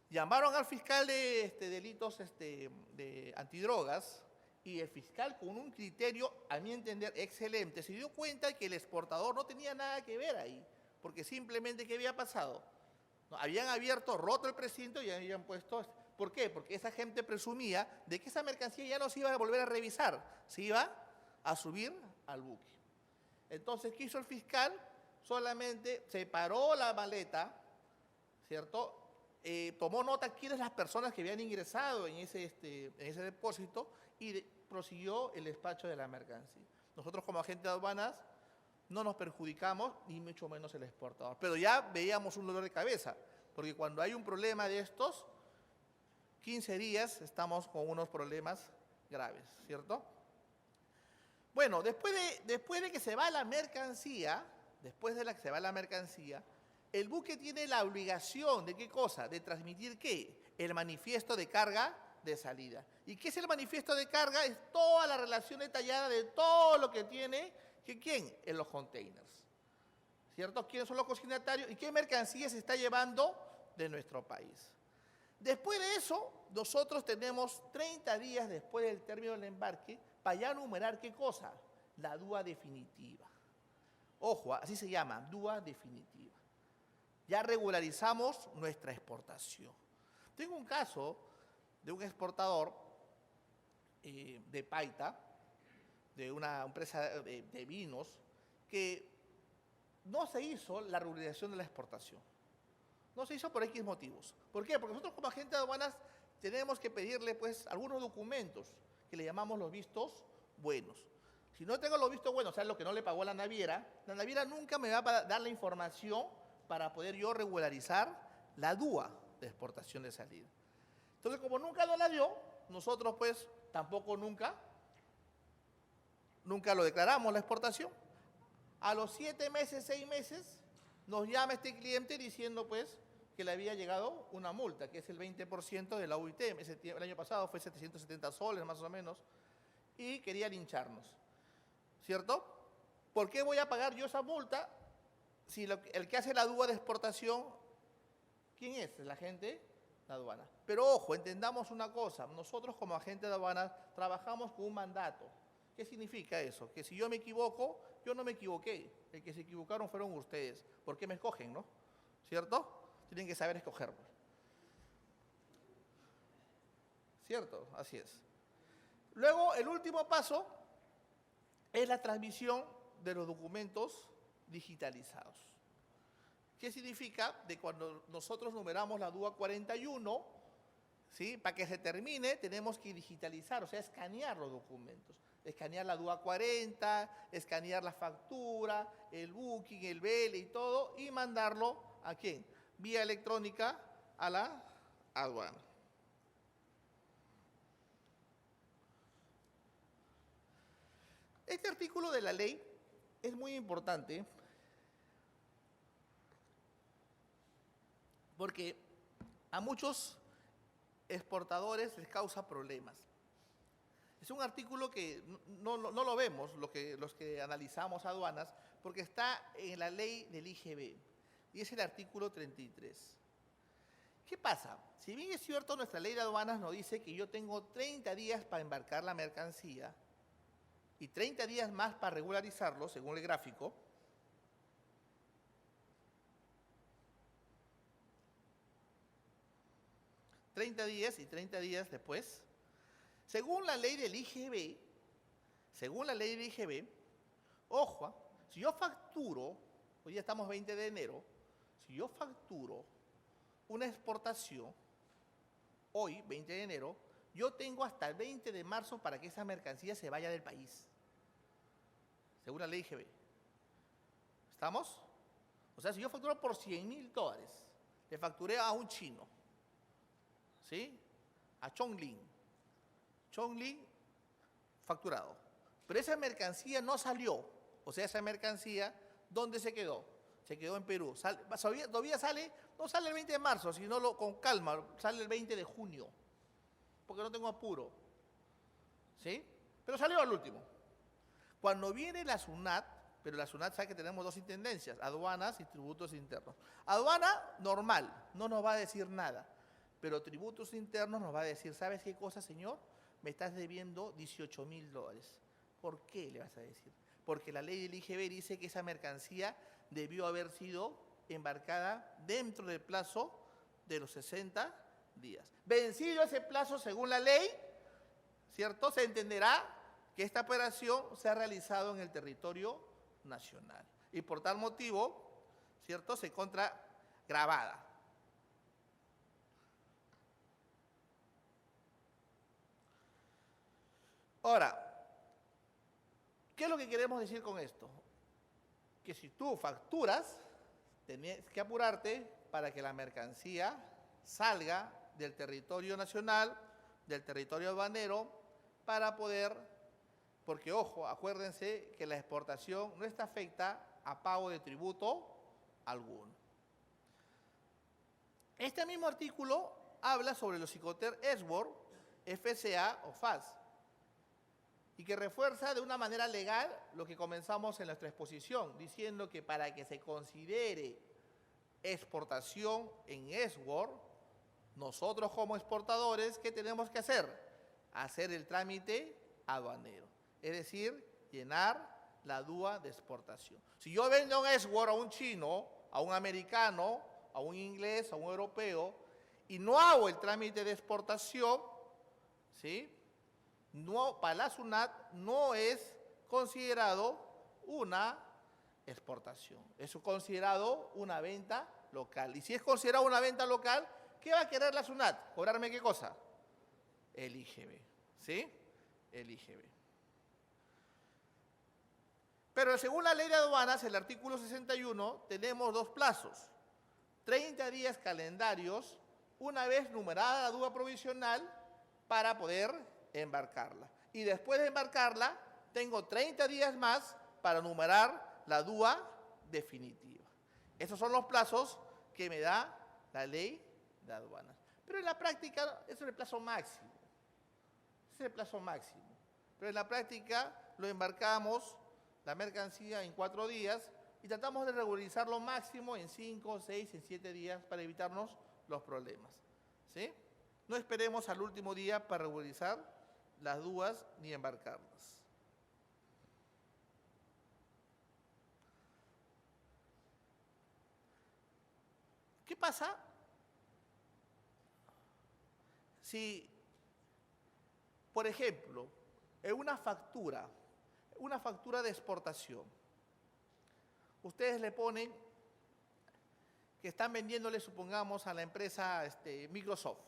Llamaron al fiscal de delitos de antidrogas y el fiscal, con un criterio, a mi entender, excelente, se dio cuenta que el exportador no tenía nada que ver ahí, porque simplemente, ¿qué había pasado? No, habían roto el precinto y habían puesto... ¿Por qué? Porque esa gente presumía de que esa mercancía ya no se iba a volver a revisar, se iba a subir al buque. Entonces, ¿qué hizo el fiscal? Solamente separó la maleta, ¿cierto? Tomó nota quiénes las personas que habían ingresado en ese depósito y prosiguió el despacho de la mercancía. Nosotros como agentes de aduanas no nos perjudicamos, ni mucho menos el exportador. Pero ya veíamos un dolor de cabeza, porque cuando hay un problema de estos, 15 días estamos con unos problemas graves, ¿cierto? Bueno, después de que se va la mercancía, el buque tiene la obligación de ¿qué cosa? De transmitir ¿qué? El manifiesto de carga de salida. ¿Y qué es el manifiesto de carga? Es toda la relación detallada de todo lo que tiene, ¿quién? En los containers, ¿cierto? ¿Quiénes son los consignatarios y qué mercancía se está llevando de nuestro país? Después de eso, nosotros tenemos 30 días después del término del embarque para ya numerar ¿qué cosa? La DUA definitiva. Ojo, así se llama, DUA definitiva. Ya regularizamos nuestra exportación. Tengo un caso de un exportador de Paita, de una empresa de vinos, que no se hizo la regularización de la exportación. No se hizo por X motivos. ¿Por qué? Porque nosotros como agentes de aduanas tenemos que pedirle pues algunos documentos que le llamamos los vistos buenos. Si no tengo los vistos buenos, o sea, lo que no le pagó la naviera nunca me va a dar la información para poder yo regularizar la DUA de exportación de salida. Entonces, como nunca nos la dio, nosotros pues tampoco nunca lo declaramos la exportación. A los 7 meses, 6 meses, nos llama este cliente diciendo pues que le había llegado una multa, que es el 20% de la UIT. El año pasado fue 770 soles más o menos, y quería lincharnos, ¿cierto? ¿Por qué voy a pagar yo esa multa si el que hace la DUA de exportación ¿Quién es el agente de aduana? Pero ojo, entendamos una cosa. Nosotros como agente de aduana trabajamos con un mandato. ¿Qué significa eso? Que si yo me equivoco, yo no me equivoqué. El que se equivocaron fueron ustedes. ¿Por qué me escogen, no? ¿Cierto? Tienen que saber escogerme. ¿Cierto? Así es. Luego, el último paso es la transmisión de los documentos digitalizados. ¿Qué significa? De cuando nosotros numeramos la DUA 41, ¿sí? Para que se termine tenemos que digitalizar, o sea, escanear los documentos. Escanear la DUA 40, escanear la factura, el booking, el BL y todo, y mandarlo ¿a quién? Vía electrónica a la aduana. Este artículo de la ley es muy importante porque a muchos exportadores les causa problemas. Es un artículo que no lo vemos los que analizamos aduanas porque está en la ley del IGB y es el artículo 33. ¿Qué pasa? Si bien es cierto, nuestra ley de aduanas nos dice que yo tengo 30 días para embarcar la mercancía y 30 días más para regularizarlo, según el gráfico, ...30 días y 30 días después... Según la ley del IGB, ojo, si yo facturo, hoy ya estamos 20 de enero, si yo facturo una exportación, hoy, 20 de enero, yo tengo hasta el 20 de marzo para que esa mercancía se vaya del país. Según la ley IGB. ¿Estamos? O sea, si yo facturo por $100.000, le facturé a un chino, ¿sí? A Chongling, facturado. Pero esa mercancía no salió. O sea, esa mercancía, ¿dónde se quedó? Se quedó en Perú. Todavía sale, no sale el 20 de marzo, sino con calma, sale el 20 de junio. Porque no tengo apuro. ¿Sí? Pero salió al último. Cuando viene la SUNAT, pero la SUNAT sabe que tenemos dos intendencias, aduanas y tributos internos. Aduana, normal, no nos va a decir nada. Pero tributos internos nos va a decir, ¿sabes qué cosa, señor? Me estás debiendo $18.000. ¿Por qué le vas a decir? Porque la ley del IGB dice que esa mercancía debió haber sido embarcada dentro del plazo de los 60 días. Vencido ese plazo según la ley, ¿cierto? Se entenderá que esta operación se ha realizado en el territorio nacional. Y por tal motivo, ¿cierto? Se encuentra grabada. Ahora, ¿qué es lo que queremos decir con esto? Que si tú facturas, tienes que apurarte para que la mercancía salga del territorio nacional, del territorio aduanero, para poder, porque ojo, acuérdense que la exportación no está afecta a pago de tributo alguno. Este mismo artículo habla sobre los Icoter Export, FCA o FAS, y que refuerza de una manera legal lo que comenzamos en nuestra exposición, diciendo que para que se considere exportación en export, nosotros como exportadores, ¿qué tenemos que hacer? Hacer el trámite aduanero, es decir, llenar la DUA de exportación. Si yo vendo un export a un chino, a un americano, a un inglés, a un europeo, y no hago el trámite de exportación, ¿sí? No, para la SUNAT no es considerado una exportación, es considerado una venta local. Y si es considerado una venta local, ¿qué va a querer la SUNAT? ¿Cobrarme qué cosa? El IGB, ¿sí? El IGB. Pero según la ley de aduanas, el artículo 61, tenemos dos plazos. 30 días calendarios, una vez numerada la DUA provisional, para poder embarcarla. Y después de embarcarla, tengo 30 días más para numerar la DUA definitiva. Esos son los plazos que me da la ley de aduanas. Pero en la práctica, eso es el plazo máximo. Ese es el plazo máximo. Pero en la práctica lo embarcamos, la mercancía, en 4 días y tratamos de regularizarlo máximo en 5, 6, en 7 días para evitarnos los problemas. ¿Sí? No esperemos al último día para regularizar las dudas ni embarcarlas. ¿Qué pasa si, por ejemplo, en una factura de exportación, ustedes le ponen que están vendiéndole, supongamos, a la empresa Microsoft,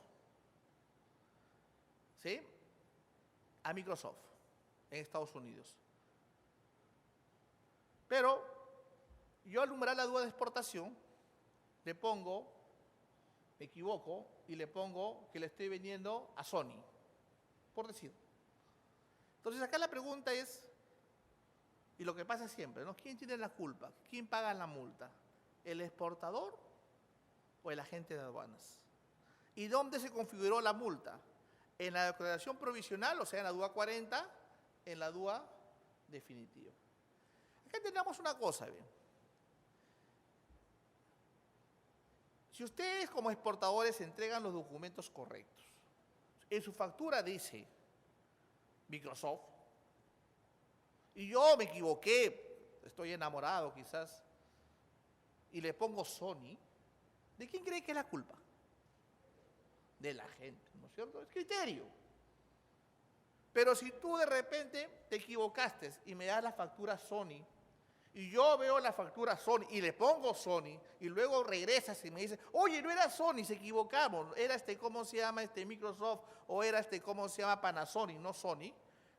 ¿sí? A Microsoft, en Estados Unidos. Pero yo al numerar la duda de exportación, le pongo, me equivoco, y le pongo que le estoy vendiendo a Sony, por decir. Entonces acá la pregunta es, y lo que pasa siempre, ¿no? ¿Quién tiene la culpa? ¿Quién paga la multa? ¿El exportador o el agente de aduanas? ¿Y dónde se configuró la multa? ¿En la declaración provisional, o sea, en la DUA 40, en la DUA definitiva? Acá tenemos una cosa, bien. Si ustedes como exportadores entregan los documentos correctos, en su factura dice Microsoft, y yo me equivoqué, estoy enamorado quizás, y le pongo Sony, ¿de quién cree que es la culpa? De la gente, ¿no es cierto? Es criterio. Pero si tú de repente te equivocaste y me das la factura Sony, y yo veo la factura Sony y le pongo Sony, y luego regresas y me dices, oye, no era Sony, se equivocamos, era ¿cómo se llama Microsoft? O era ¿cómo se llama Panasonic? No Sony.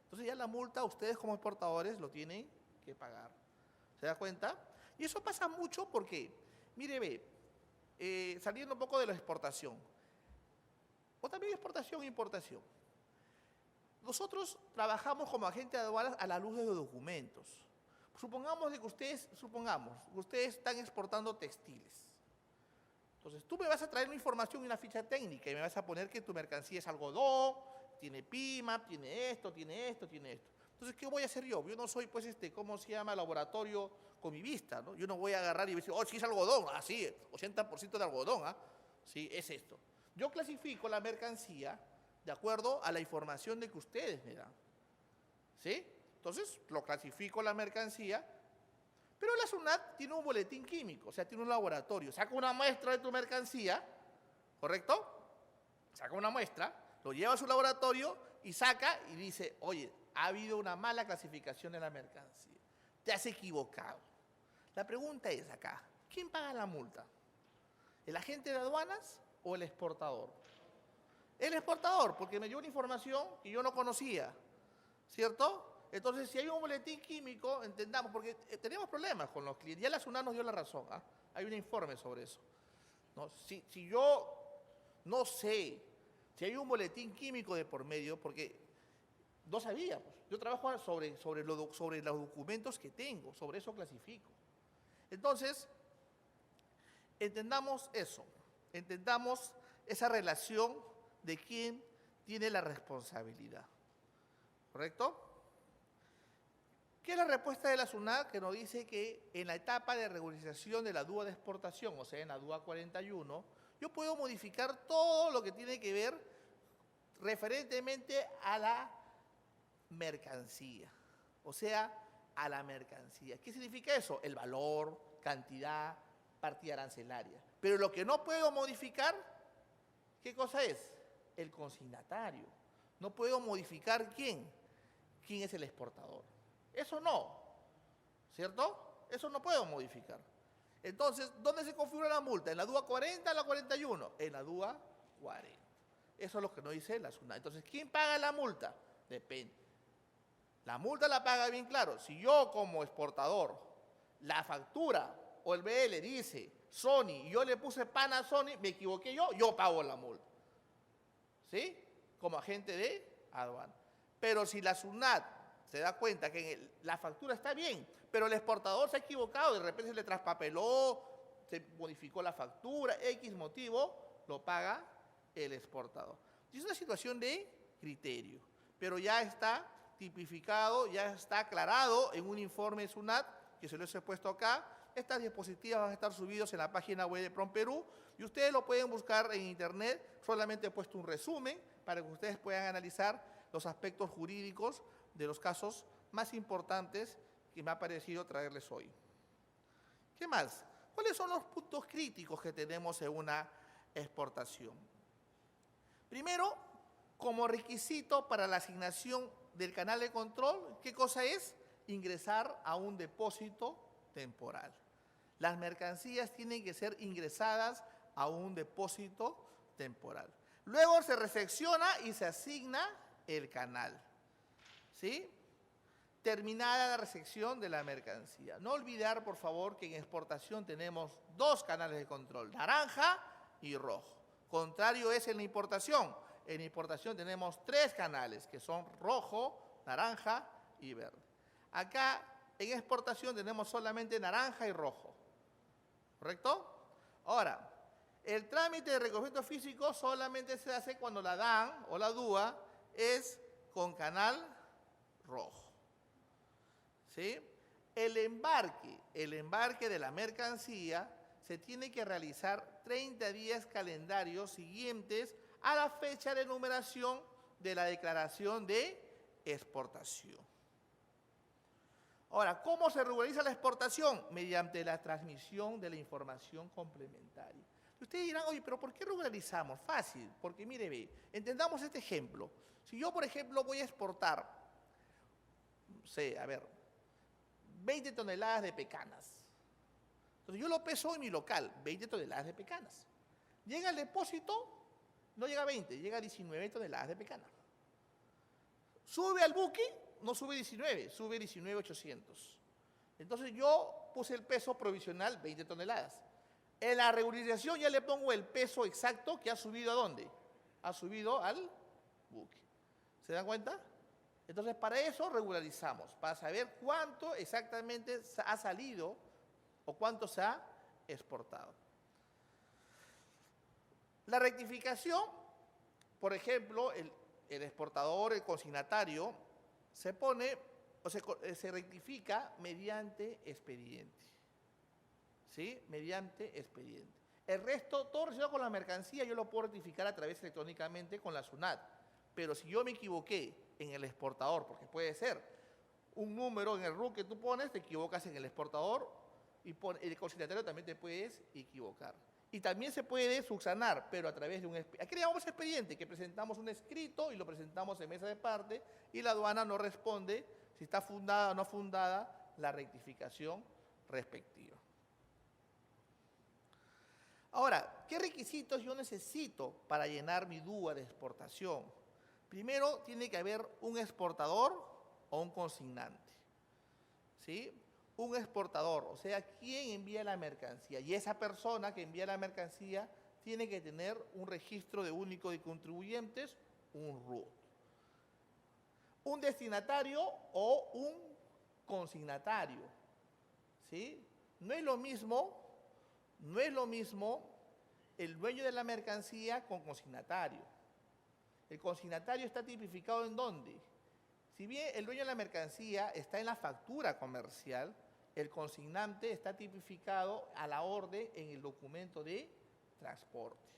Entonces ya la multa ustedes como exportadores lo tienen que pagar. ¿Se da cuenta? Y eso pasa mucho porque, mire, ve, saliendo un poco de la exportación, o también exportación e importación. Nosotros trabajamos como agente de aduanas a la luz de los documentos. Supongamos que ustedes están exportando textiles. Entonces, tú me vas a traer una información y una ficha técnica y me vas a poner que tu mercancía es algodón, tiene PIMA, tiene esto, tiene esto, tiene esto. Entonces, ¿qué voy a hacer yo? Yo no soy, pues, ¿cómo se llama? Laboratorio con mi vista, ¿no? Yo no voy a agarrar y decir, oh, sí es algodón, ah, sí, 80% de algodón, ah, sí, es esto. Yo clasifico la mercancía de acuerdo a la información de que ustedes me dan, ¿sí? Entonces, lo clasifico la mercancía, pero la SUNAT tiene un boletín químico, o sea, tiene un laboratorio. Saca una muestra de tu mercancía, ¿correcto? Saca una muestra, lo lleva a su laboratorio y saca y dice, oye, ha habido una mala clasificación de la mercancía. Te has equivocado. La pregunta es acá, ¿quién paga la multa? ¿El agente de aduanas o el exportador? El exportador, porque me dio una información que yo no conocía, ¿cierto? Entonces, si hay un boletín químico, entendamos, porque tenemos problemas con los clientes. Ya la SUNAT nos dio la razón, ¿ah? Hay un informe sobre eso, ¿no? Si yo no sé si hay un boletín químico de por medio, porque no sabía, pues. Yo trabajo sobre los documentos que tengo, sobre eso clasifico. Entonces, entendamos eso, entendamos esa relación de quién tiene la responsabilidad, ¿correcto? ¿Qué es la respuesta de la SUNAT? Que nos dice que en la etapa de regularización de la DUA de exportación, o sea, en la DUA 41, yo puedo modificar todo lo que tiene que ver referentemente a la mercancía, o sea, a la mercancía. ¿Qué significa eso? El valor, cantidad, partida arancelaria. Pero lo que no puedo modificar, ¿qué cosa es? El consignatario. No puedo modificar quién es el exportador. Eso no, ¿cierto? Eso no puedo modificar. Entonces, ¿dónde se configura la multa? ¿En la DUA 40 o la 41? En la DUA 40. Eso es lo que nos dice la SUNAT. Entonces, ¿quién paga la multa? Depende. La multa la paga bien claro. Si yo como exportador, la factura o el BL dice Sony y yo le puse Panasonic, me equivoqué yo pago la multa. ¿Sí? Como agente de aduana. Pero si la SUNAT se da cuenta que la factura está bien, pero el exportador se ha equivocado, de repente se le traspapeló, se modificó la factura, X motivo, lo paga el exportador. Y es una situación de criterio, pero ya está tipificado, ya está aclarado en un informe de SUNAT que se los he puesto acá. Estas diapositivas van a estar subidas en la página web de PROMPERÚ y ustedes lo pueden buscar en internet. Solamente he puesto un resumen para que ustedes puedan analizar los aspectos jurídicos de los casos más importantes que me ha parecido traerles hoy. ¿Qué más? ¿Cuáles son los puntos críticos que tenemos en una exportación? Primero, como requisito para la asignación del canal de control, ¿qué cosa es? Ingresar a un depósito temporal. Las mercancías tienen que ser ingresadas a un depósito temporal. Luego se recepciona y se asigna el canal. ¿Sí? Terminada la recepción de la mercancía. No olvidar, por favor, que en exportación tenemos dos canales de control, naranja y rojo. Contrario es en la importación. En importación tenemos tres canales, que son rojo, naranja y verde. Acá, en exportación, tenemos solamente naranja y rojo. ¿Correcto? Ahora, el trámite de reconocimiento físico solamente se hace cuando la DAN o la DUA es con canal rojo. ¿Sí? El embarque de la mercancía se tiene que realizar 30 días calendarios siguientes a la fecha de numeración de la declaración de exportación. Ahora, ¿cómo se regulariza la exportación? Mediante la transmisión de la información complementaria. Ustedes dirán, oye, pero ¿por qué regularizamos? Fácil, porque mire, ve, entendamos este ejemplo. Si yo, por ejemplo, voy a exportar, no sé, a ver, 20 toneladas de pecanas. Entonces yo lo peso en mi local, 20 toneladas de pecanas. Llega al depósito, no llega a 20, llega a 19 toneladas de pecana. Sube al buque, no sube 19, sube 19,800. Entonces yo puse el peso provisional 20 toneladas. En la regularización ya le pongo el peso exacto que ha subido ¿a dónde? Ha subido al buque. ¿Se dan cuenta? Entonces para eso regularizamos, para saber cuánto exactamente ha salido o cuánto se ha exportado. La rectificación, por ejemplo, el exportador, el consignatario, se pone o se rectifica mediante expediente. ¿Sí? Mediante expediente. El resto, todo relacionado con la mercancía, yo lo puedo rectificar a través electrónicamente con la SUNAT. Pero si yo me equivoqué en el exportador, porque puede ser un número en el RUC que tú pones, te equivocas en el exportador y el consignatario también te puedes equivocar. Y también se puede subsanar, pero a través de un expediente. Aquí le llamamos expediente, que presentamos un escrito y lo presentamos en mesa de parte y la aduana no responde si está fundada o no fundada la rectificación respectiva. Ahora, ¿qué requisitos yo necesito para llenar mi DUA de exportación? Primero, tiene que haber un exportador o un consignante. ¿Sí? Un exportador, o sea, ¿quién envía la mercancía? Y esa persona que envía la mercancía tiene que tener un registro de único de contribuyentes, un RUT. Un destinatario o un consignatario. ¿Sí? No es lo mismo el dueño de la mercancía con consignatario. El consignatario está tipificado ¿en dónde? Si bien el dueño de la mercancía está en la factura comercial, el consignante está tipificado a la orden en el documento de transporte.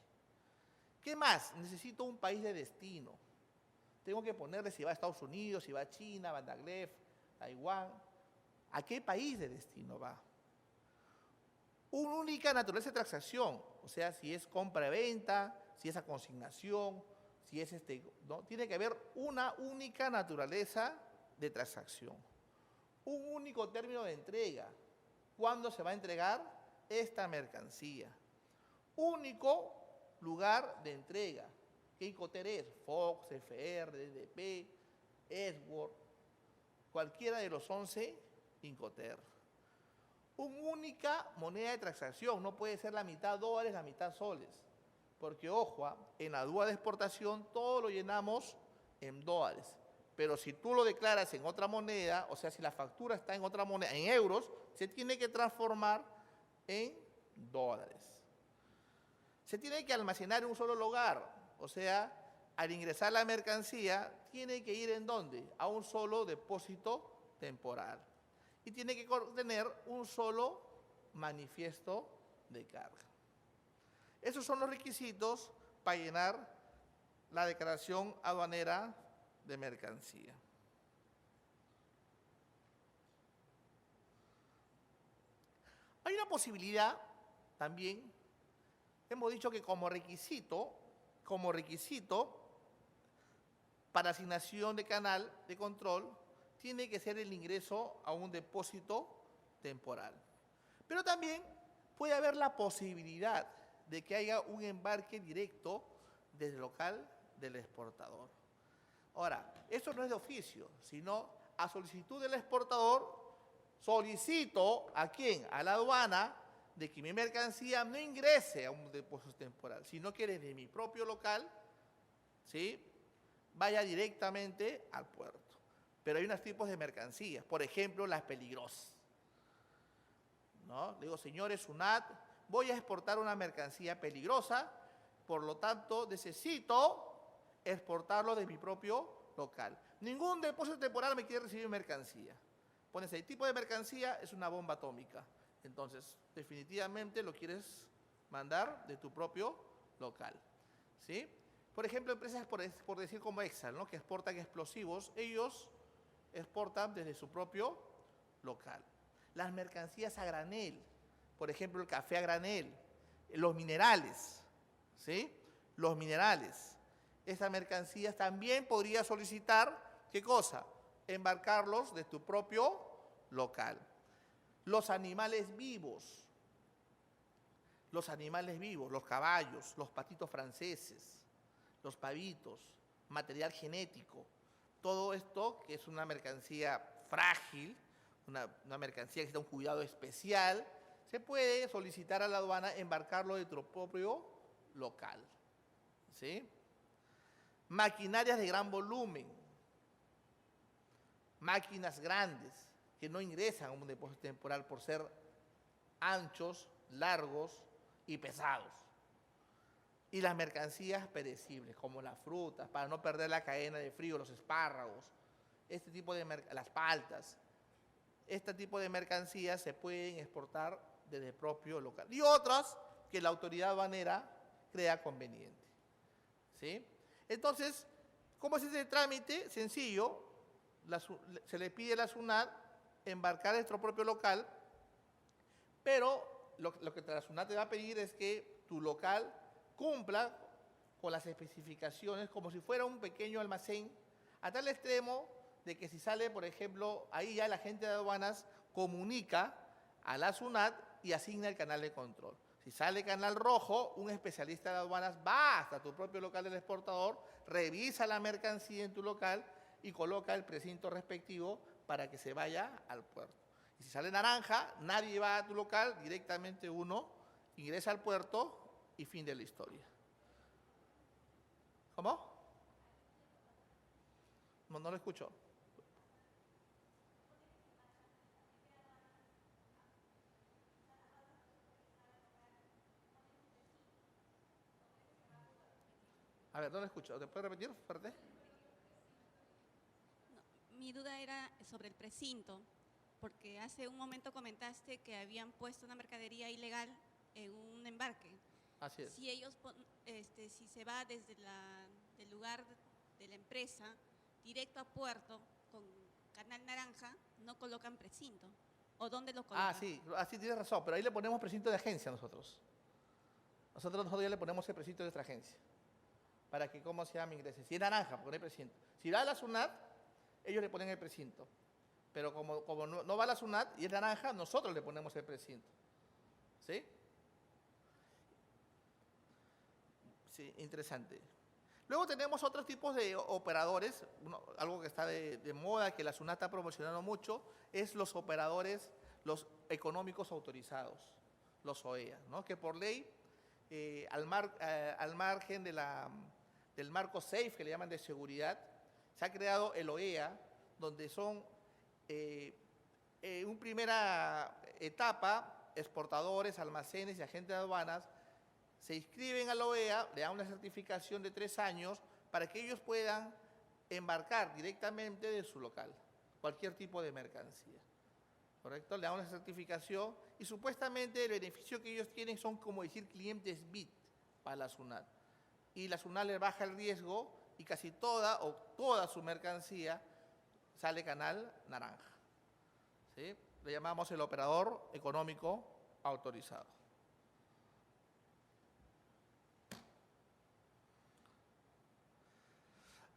¿Qué más? Necesito un país de destino. Tengo que ponerle si va a Estados Unidos, si va a China, Bangladesh, Taiwán. ¿A qué país de destino va? Una única naturaleza de transacción, o sea, si es compra-venta, si es a consignación, si es ¿no? Tiene que haber una única naturaleza de transacción. Un único término de entrega. ¿Cuándo se va a entregar esta mercancía? Único lugar de entrega. ¿Qué Incoterm es? Fox, FR, DDP, Edward, cualquiera de los 11 Incoterm. Una única moneda de transacción. No puede ser la mitad dólares, la mitad soles. Porque, ojo, en la DUA de exportación todo lo llenamos en dólares. Pero si tú lo declaras en otra moneda, o sea, si la factura está en otra moneda, en euros, se tiene que transformar en dólares. Se tiene que almacenar en un solo lugar, o sea, al ingresar la mercancía, tiene que ir ¿en dónde? A un solo depósito temporal. y tiene que tener un solo manifiesto de carga. Esos son los requisitos para llenar la declaración aduanera de mercancía. Hay una posibilidad también, hemos dicho que como requisito para asignación de canal de control, tiene que ser el ingreso a un depósito temporal. Pero también puede haber la posibilidad de que haya un embarque directo desde el local del exportador. Ahora, esto no es de oficio, sino a solicitud del exportador, solicito ¿a quién? A la aduana, de que mi mercancía no ingrese a un depósito temporal, sino que desde mi propio local, ¿sí?, vaya directamente al puerto. Pero hay unos tipos de mercancías, por ejemplo, las peligrosas, ¿no? Le digo, señores SUNAT, voy a exportar una mercancía peligrosa, por lo tanto, necesito exportarlo de mi propio local. Ningún depósito temporal me quiere recibir mercancía. Pones el tipo de mercancía, es una bomba atómica. Entonces, definitivamente lo quieres mandar de tu propio local, ¿sí? Por ejemplo, empresas, por decir como Exxon, ¿no?, que exportan explosivos, ellos exportan desde su propio local. Las mercancías a granel, por ejemplo, el café a granel, los minerales, ¿sí? Los minerales. Estas mercancías también podría solicitar, ¿qué cosa? Embarcarlos de tu propio local. Los animales vivos, los caballos, los patitos franceses, los pavitos, material genético, todo esto que es una mercancía frágil, una mercancía que necesita un cuidado especial, se puede solicitar a la aduana embarcarlo de tu propio local, ¿sí? Maquinarias de gran volumen, máquinas grandes que no ingresan a un depósito temporal por ser anchos, largos y pesados. Y las mercancías perecibles, como las frutas, para no perder la cadena de frío, los espárragos, las paltas. Este tipo de mercancías se pueden exportar desde el propio local. Y otras que la autoridad aduanera crea conveniente, ¿sí? Entonces, ¿cómo es ese trámite? Sencillo, se le pide a la SUNAT embarcar en nuestro propio local, pero lo que la SUNAT te va a pedir es que tu local cumpla con las especificaciones como si fuera un pequeño almacén, a tal extremo de que si sale, por ejemplo, ahí ya la gente de aduanas comunica a la SUNAT y asigna el canal de control. Si sale canal rojo, un especialista de aduanas va hasta tu propio local del exportador, revisa la mercancía en tu local y coloca el precinto respectivo para que se vaya al puerto. Y si sale naranja, nadie va a tu local, directamente uno ingresa al puerto y fin de la historia. ¿Cómo? No lo escucho. A ver, no lo escucho. ¿Te puedes repetir, fuerte? No, mi duda era sobre el precinto, porque hace un momento comentaste que habían puesto una mercadería ilegal en un embarque. Así es. Si ellos, si se va desde del lugar de la empresa directo a puerto con canal naranja, no colocan precinto. ¿O dónde lo colocan? Ah, sí, así tienes razón, pero ahí le ponemos precinto de agencia nosotros. Nosotros ya le ponemos el precinto de nuestra agencia, para que, ¿cómo se llama? Ingrese. Si es naranja, pone precinto. Si va a la SUNAT, ellos le ponen el precinto. Pero como no va a la SUNAT y es naranja, nosotros le ponemos el precinto. ¿Sí? Sí, interesante. Luego tenemos otros tipos de operadores, algo que está de moda, que la SUNAT está promocionando mucho, es los operadores, los económicos autorizados, los OEA, ¿no? Que por ley, al margen del marco SAFE, que le llaman de seguridad, se ha creado el OEA, donde son, en primera etapa, exportadores, almacenes y agentes de aduanas, se inscriben a la OEA, le dan una certificación de 3 años para que ellos puedan embarcar directamente de su local cualquier tipo de mercancía. ¿correcto? Le damos la certificación y supuestamente el beneficio que ellos tienen son como decir clientes VIP para la SUNAT. Y la SUNAT le baja el riesgo y casi toda o toda su mercancía sale canal naranja. ¿Sí? Le llamamos el operador económico autorizado.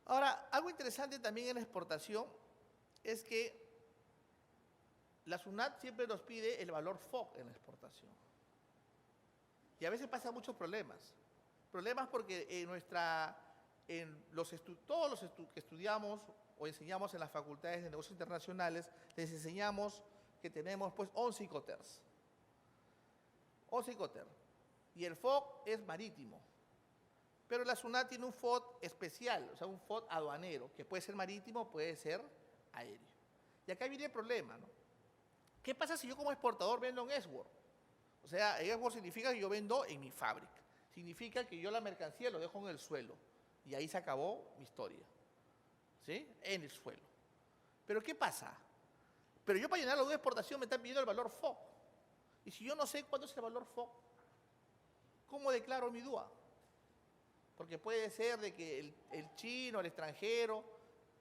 Ahora, algo interesante también en la exportación es que la SUNAT siempre nos pide el valor FOB en la exportación. Y a veces pasan muchos problemas. Problemas porque todos los que estudiamos o enseñamos en las facultades de negocios internacionales, les enseñamos que tenemos pues 11 Icoters. 11 Icoter. Y el FOB es marítimo. Pero la SUNAT tiene un FOB especial, o sea, un FOB aduanero, que puede ser marítimo, puede ser aéreo. Y acá viene el problema, ¿no? ¿Qué pasa si yo como exportador vendo en export? O sea, en export significa que yo vendo en mi fábrica. Significa que yo la mercancía lo dejo en el suelo. Y ahí se acabó mi historia. ¿Sí? En el suelo. Pero ¿qué pasa? Pero yo para llenar la duda de exportación me están pidiendo el valor FOB. Y si yo no sé cuánto es el valor FOB, ¿cómo declaro mi duda? Porque puede ser de que el chino, el extranjero,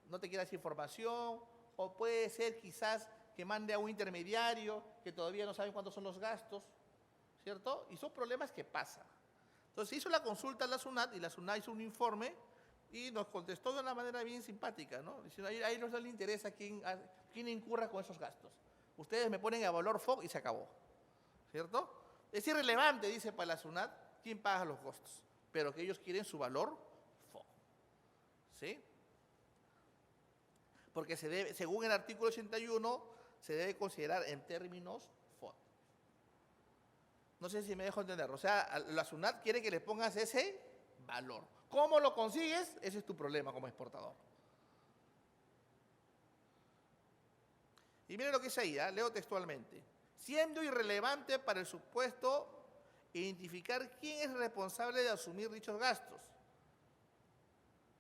no te quiera esa información, o puede ser quizás que mande a un intermediario que todavía no sabe cuántos son los gastos, ¿cierto? Y son problemas que pasan. Entonces se hizo la consulta a la SUNAT y la SUNAT hizo un informe y nos contestó de una manera bien simpática, ¿no? Diciendo, ahí no le interesa quién incurra con esos gastos. Ustedes me ponen a valor FOB y se acabó, ¿cierto? Es irrelevante, dice para la SUNAT, quién paga los costos, pero que ellos quieren su valor FOB, ¿sí? Porque según el artículo 81, se debe considerar en términos FOB. No sé si me dejo entender. O sea, la SUNAT quiere que le pongas ese valor. ¿Cómo lo consigues? Ese es tu problema como exportador. Y miren lo que dice ahí, leo textualmente. Siendo irrelevante para el supuesto identificar quién es responsable de asumir dichos gastos.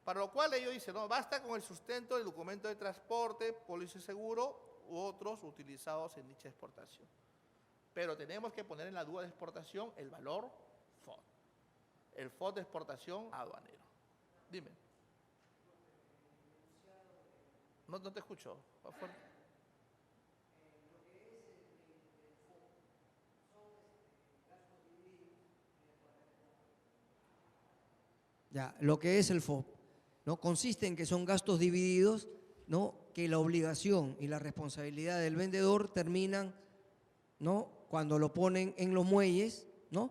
Para lo cual ellos dicen, no, basta con el sustento del documento de transporte, póliza de seguro u otros utilizados en dicha exportación. Pero tenemos que poner en la duda de exportación el valor FOB. El FOB de exportación aduanero. Dime. No te escucho. ¿Va fuerte? Ya, lo que es el FOB, ¿no? Consiste en que son gastos divididos, ¿no? Que la obligación y la responsabilidad del vendedor terminan, ¿no? Cuando lo ponen en los muelles, ¿no?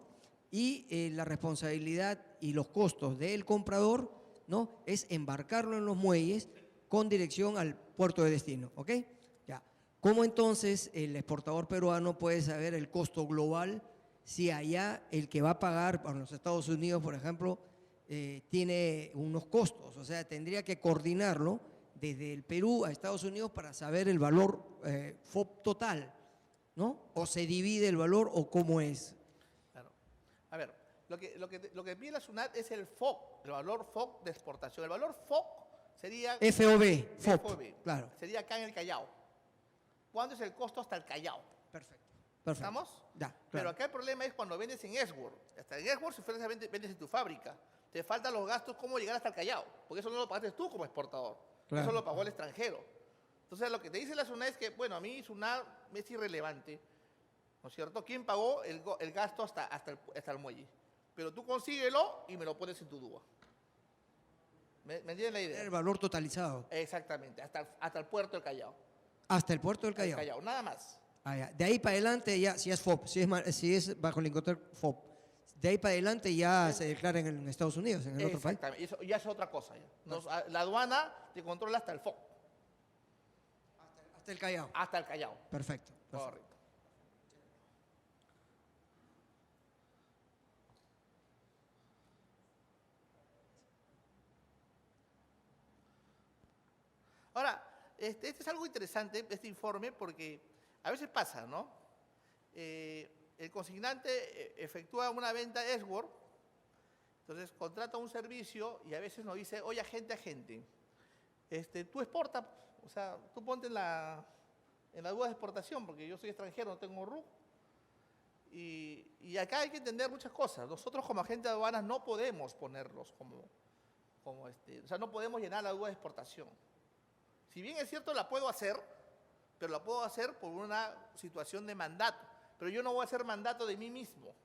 Y la responsabilidad y los costos del comprador, ¿no? Es embarcarlo en los muelles con dirección al puerto de destino, ¿ok? Ya. ¿Cómo entonces el exportador peruano puede saber el costo global si allá el que va a pagar para los Estados Unidos, por ejemplo, tiene unos costos? O sea, tendría que coordinarlo desde el Perú a Estados Unidos para saber el valor FOB total, ¿no? ¿O se divide el valor o cómo es? Claro. A ver, lo que pide la SUNAT es el FOB, el valor FOB de exportación. El valor FOB sería... FOB, FOB, FOB, claro. sería acá en el Callao. ¿Cuánto es el costo hasta el Callao? Perfecto. ¿Estamos? Ya, claro. Pero acá el problema es cuando vendes en export. Hasta en export, si vendes en tu fábrica, te faltan los gastos cómo llegar hasta el Callao, porque eso no lo pagaste tú como exportador, Claro. eso lo pagó el extranjero. Entonces lo que te dice la SUNAT es que, bueno, a mí SUNAT es irrelevante, ¿no es cierto? ¿Quién pagó el gasto hasta el muelle? Pero tú consíguelo y me lo pones en tu DUA. ¿Me entiendes la idea? El valor totalizado. Exactamente, hasta el puerto del Callao. Hasta el puerto del Callao. El Callao, nada más. Ah, ya. De ahí para adelante ya, si es FOB, si es bajo el Incoterm FOB. De ahí para adelante ya se declara en Estados Unidos, en el otro país. Exactamente, eso ya es otra cosa. Ya. La aduana te controla hasta el FOB. Hasta el Callao. Hasta el Callao. Perfecto. Correcto. Ahora, este es algo interesante, este informe, porque a veces pasa, ¿no? El consignante efectúa una venta export, entonces contrata un servicio y a veces nos dice, oye, agente, tú exporta, o sea, tú ponte en la aduana de exportación, porque yo soy extranjero, no tengo RUC. Y acá hay que entender muchas cosas. Nosotros como agente de aduanas no podemos ponerlos o sea, no podemos llenar la aduana de exportación. Si bien es cierto, la puedo hacer, pero la puedo hacer por una situación de mandato. Pero yo no voy a hacer mandato de mí mismo.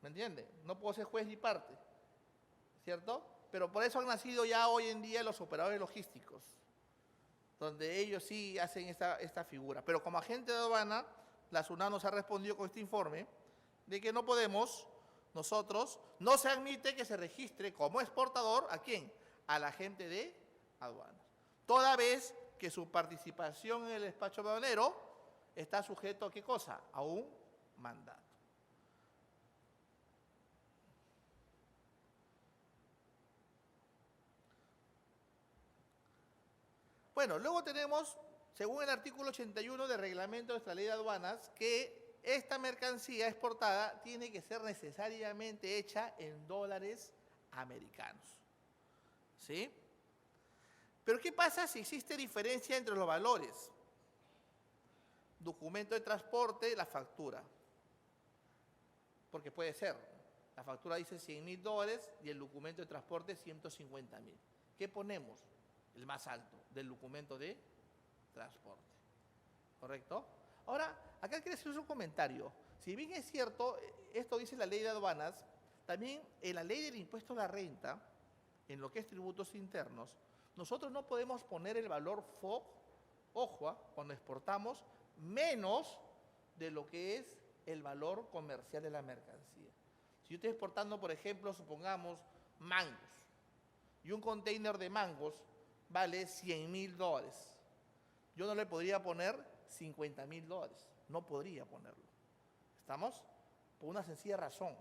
¿Me entiende? No puedo ser juez ni parte. ¿Cierto? Pero por eso han nacido ya hoy en día los operadores logísticos, donde ellos sí hacen esta figura. Pero como agente de aduana, la SUNAT nos ha respondido con este informe de que no podemos, nosotros, no se admite que se registre como exportador, ¿a quién? Al agente de aduanas. Toda vez que su participación en el despacho aduanero está sujeto a ¿qué cosa? A un mandato. Bueno, luego tenemos, según el artículo 81 del reglamento de nuestra ley de aduanas, que esta mercancía exportada tiene que ser necesariamente hecha en dólares americanos. ¿Sí? Pero ¿qué pasa si existe diferencia entre los valores? Documento de transporte, la factura. Porque puede ser, la factura dice $100.000 y el documento de transporte $150.000. ¿Qué ponemos? El más alto, del documento de transporte. ¿Correcto? Ahora, acá quiero hacer un comentario. Si bien es cierto, esto dice la ley de aduanas, también en la ley del impuesto a la renta, en lo que es tributos internos, nosotros no podemos poner el valor FOB, ojo, cuando exportamos, menos de lo que es el valor comercial de la mercancía. Si yo estoy exportando, por ejemplo, supongamos, mangos, y un container de mangos vale $100.000, yo no le podría poner $50.000, no podría ponerlo. ¿Estamos? Por una sencilla razón.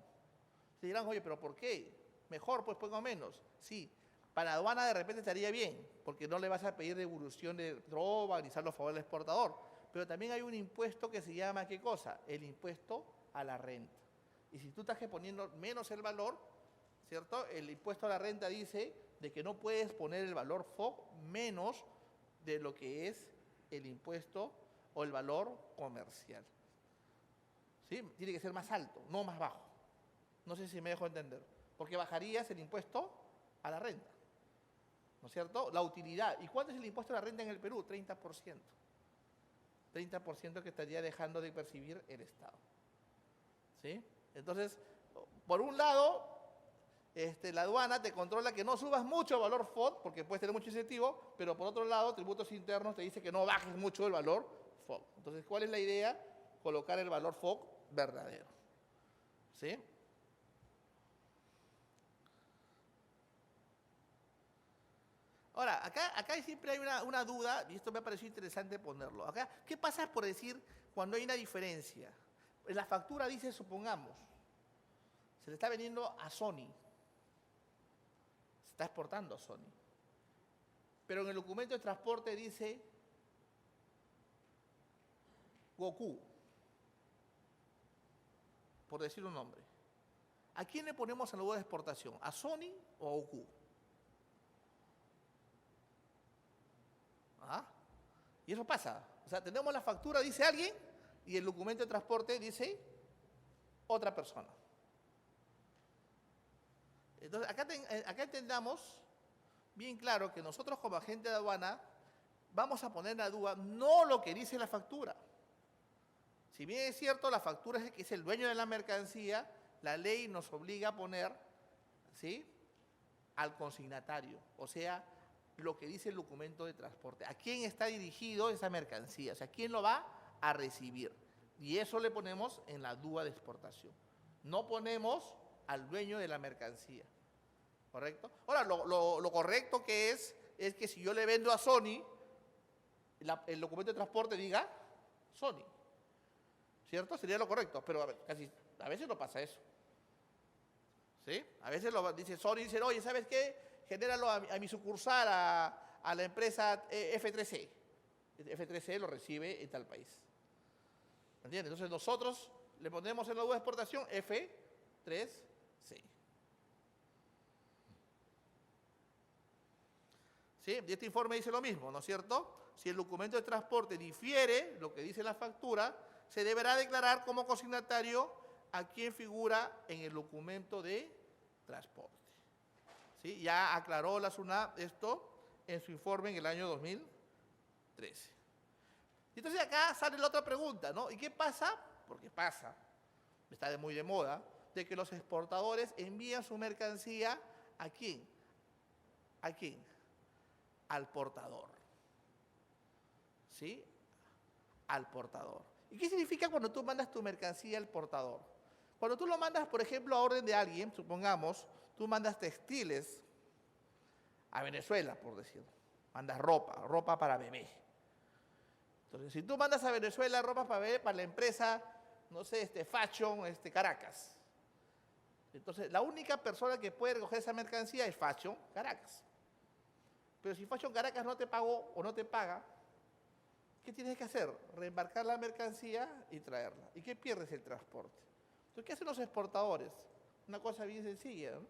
Se dirán, oye, ¿pero por qué? Mejor, pues pongo menos. Sí, para aduana de repente estaría bien, porque no le vas a pedir devolución de droga, ni a los favores del exportador. Pero también hay un impuesto que se llama, ¿qué cosa? El impuesto a la renta. Y si tú estás poniendo menos el valor, ¿cierto? El impuesto a la renta dice de que no puedes poner el valor FOB menos de lo que es el impuesto o el valor comercial. ¿Sí? Tiene que ser más alto, no más bajo. No sé si me dejo entender. Porque bajarías el impuesto a la renta. ¿No es cierto? La utilidad. ¿Y cuánto es el impuesto a la renta en el Perú? 30%. 30% que estaría dejando de percibir el Estado. ¿Sí? Entonces, por un lado, la aduana te controla que no subas mucho el valor FOB, porque puedes tener mucho incentivo, pero por otro lado, tributos internos te dice que no bajes mucho el valor FOB. Entonces, ¿cuál es la idea? Colocar el valor FOB verdadero. ¿Sí? Ahora, acá siempre hay una duda, y esto me ha parecido interesante ponerlo. Acá, ¿qué pasa por decir cuando hay una diferencia? En la factura dice, supongamos, se le está vendiendo a Sony, se está exportando a Sony, pero en el documento de transporte dice Goku, por decir un nombre. ¿A quién le ponemos el lugar de exportación? ¿A Sony o a Goku? ¿Ah? Y eso pasa. O sea, tenemos la factura, dice alguien, y el documento de transporte dice otra persona. Entonces, acá entendamos bien claro que nosotros como agente de aduana vamos a poner en la duda no lo que dice la factura. Si bien es cierto, la factura es el que es el dueño de la mercancía, la ley nos obliga a poner, ¿sí?, al consignatario, o sea, lo que dice el documento de transporte. ¿A quién está dirigido esa mercancía? O sea, ¿quién lo va a recibir? Y eso le ponemos en la DUA de exportación. No ponemos al dueño de la mercancía. ¿Correcto? Ahora, lo correcto que es que si yo le vendo a Sony, el documento de transporte diga Sony. ¿Cierto? Sería lo correcto, pero a veces no pasa eso. ¿Sí? A veces dice Sony, dice, oye, ¿sabes qué? Genéralo a mi sucursal, a la empresa F3C. F3C lo recibe en tal país. ¿Entiendes? Entonces nosotros le ponemos en la DUA de exportación F3C. ¿Sí? Y este informe dice lo mismo, ¿no es cierto? si el documento de transporte difiere lo que dice la factura, se deberá declarar como consignatario a quien figura en el documento de transporte. ¿Sí? Ya aclaró la SUNAT esto en su informe en el año 2013. Entonces acá sale la otra pregunta, ¿no? ¿Y qué pasa? Porque pasa, está muy de moda, de que los exportadores envían su mercancía ¿a quién? ¿A quién? Al portador. ¿Sí? Al portador. ¿Y qué significa cuando tú mandas tu mercancía al portador? Cuando tú lo mandas, por ejemplo, a orden de alguien, supongamos, tú mandas textiles a Venezuela, por decirlo. Mandas ropa para bebé. Entonces, si tú mandas a Venezuela ropa para bebé, para la empresa, no sé, Fashion, Caracas. Entonces, la única persona que puede recoger esa mercancía es Fashion Caracas. Pero si Fashion Caracas no te pagó o no te paga, ¿qué tienes que hacer? Reembarcar la mercancía y traerla. ¿Y qué pierdes? El transporte. Entonces, ¿qué hacen los exportadores? Una cosa bien sencilla, ¿no?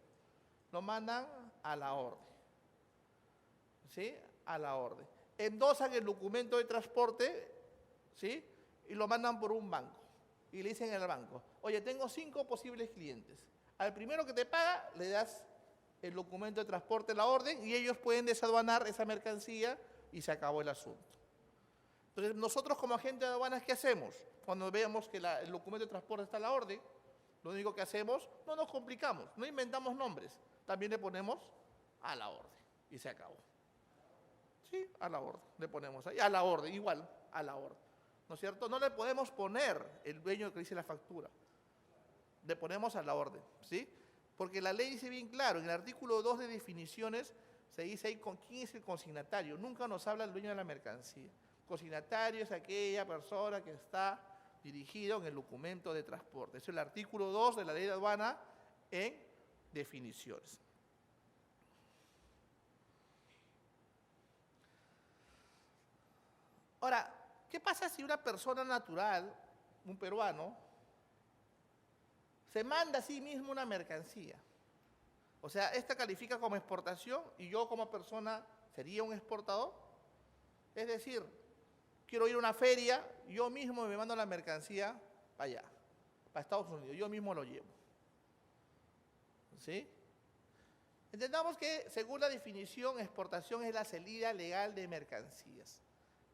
Lo mandan a la orden. ¿Sí? A la orden. Endosan el documento de transporte, ¿sí? Y lo mandan por un banco. Y le dicen al banco, oye, tengo 5 posibles clientes. Al primero que te paga, le das el documento de transporte, la orden, y ellos pueden desaduanar esa mercancía y se acabó el asunto. Entonces, nosotros como agente de aduanas, ¿qué hacemos? Cuando veamos que el documento de transporte está a la orden, lo único que hacemos, no nos complicamos, no inventamos nombres, también le ponemos a la orden y se acabó. Sí, a la orden, le ponemos ahí, a la orden, igual, a la orden. ¿No es cierto? No le podemos poner el dueño que dice la factura, le ponemos a la orden, ¿sí? Porque la ley dice bien claro, en el artículo 2 de definiciones, se dice ahí con quién es el consignatario, nunca nos habla el dueño de la mercancía. Consignatario es aquella persona que está dirigido en el documento de transporte. Es el artículo 2 de la ley de aduana en definiciones. Ahora, ¿qué pasa si una persona natural, un peruano, se manda a sí mismo una mercancía? O sea, esta califica como exportación y yo como persona sería un exportador. Es decir, quiero ir a una feria, yo mismo me mando la mercancía para allá, para Estados Unidos, yo mismo lo llevo. ¿Sí? Entendamos que, según la definición, exportación es la salida legal de mercancías,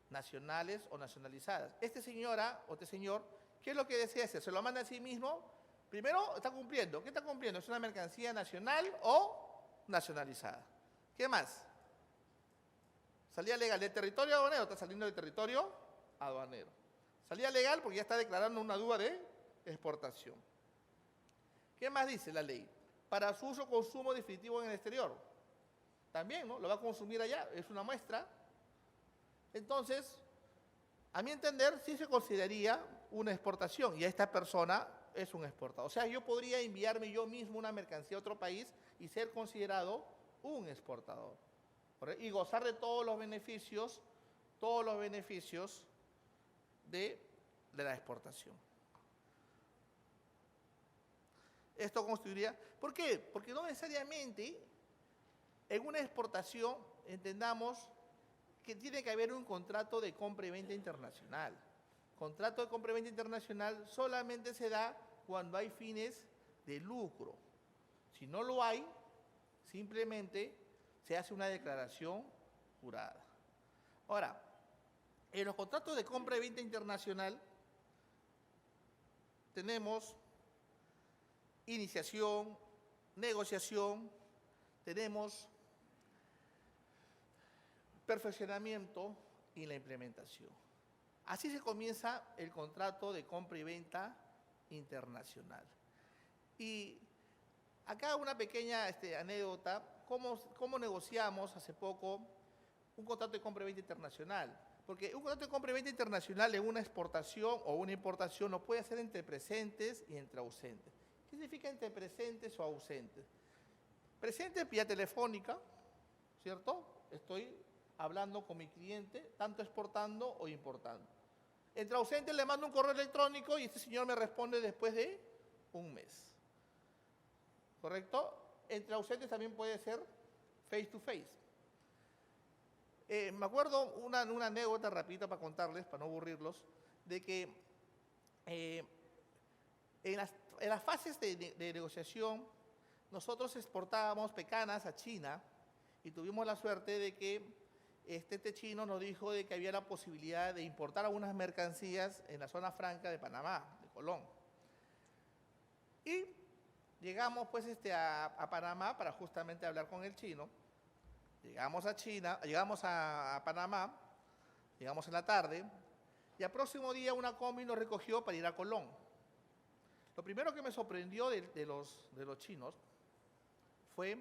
nacionales o nacionalizadas. Este señora o este señor, ¿qué es lo que desea hacer? ¿Se lo manda a sí mismo? Primero, está cumpliendo. ¿Qué está cumpliendo? ¿Es una mercancía nacional o nacionalizada? ¿Qué más? Salida legal del territorio aduanero, está saliendo del territorio aduanero. Salida legal porque ya está declarando una duda de exportación. ¿Qué más dice la ley? Para su uso o consumo definitivo en el exterior. También, ¿no? Lo va a consumir allá, es una muestra. Entonces, a mi entender, sí se consideraría una exportación y a esta persona es un exportador. O sea, yo podría enviarme yo mismo una mercancía a otro país y ser considerado un exportador. Y gozar de todos los beneficios de la exportación. Esto constituiría, ¿por qué? Porque no necesariamente en una exportación entendamos que tiene que haber un contrato de compra y venta internacional. Contrato de compra y venta internacional solamente se da cuando hay fines de lucro. Si no lo hay, simplemente se hace una declaración jurada. Ahora, en los contratos de compra y venta internacional tenemos iniciación, negociación, tenemos perfeccionamiento y la implementación. Así se comienza el contrato de compra y venta internacional. Y acá una pequeña anécdota, ¿cómo negociamos hace poco un contrato de compra y venta internacional? Porque un contrato de compra y venta internacional en una exportación o una importación lo puede hacer entre presentes y entre ausentes. ¿Qué significa entre presentes o ausentes? Presentes vía telefónica, ¿cierto? Estoy hablando con mi cliente, tanto exportando o importando. Entre ausentes le mando un correo electrónico y este señor me responde después de un mes. ¿Correcto? Entre ausentes también puede ser face to face. Me acuerdo una anécdota rapidita para contarles, para no aburrirlos, de que en las fases de negociación nosotros exportábamos pecanas a China y tuvimos la suerte de que este chino nos dijo de que había la posibilidad de importar algunas mercancías en la zona franca de Panamá, de Colón. Y llegamos pues a Panamá para justamente hablar con el chino. Llegamos a Panamá, llegamos en la tarde, y al próximo día una combi nos recogió para ir a Colón. Lo primero que me sorprendió de los chinos fue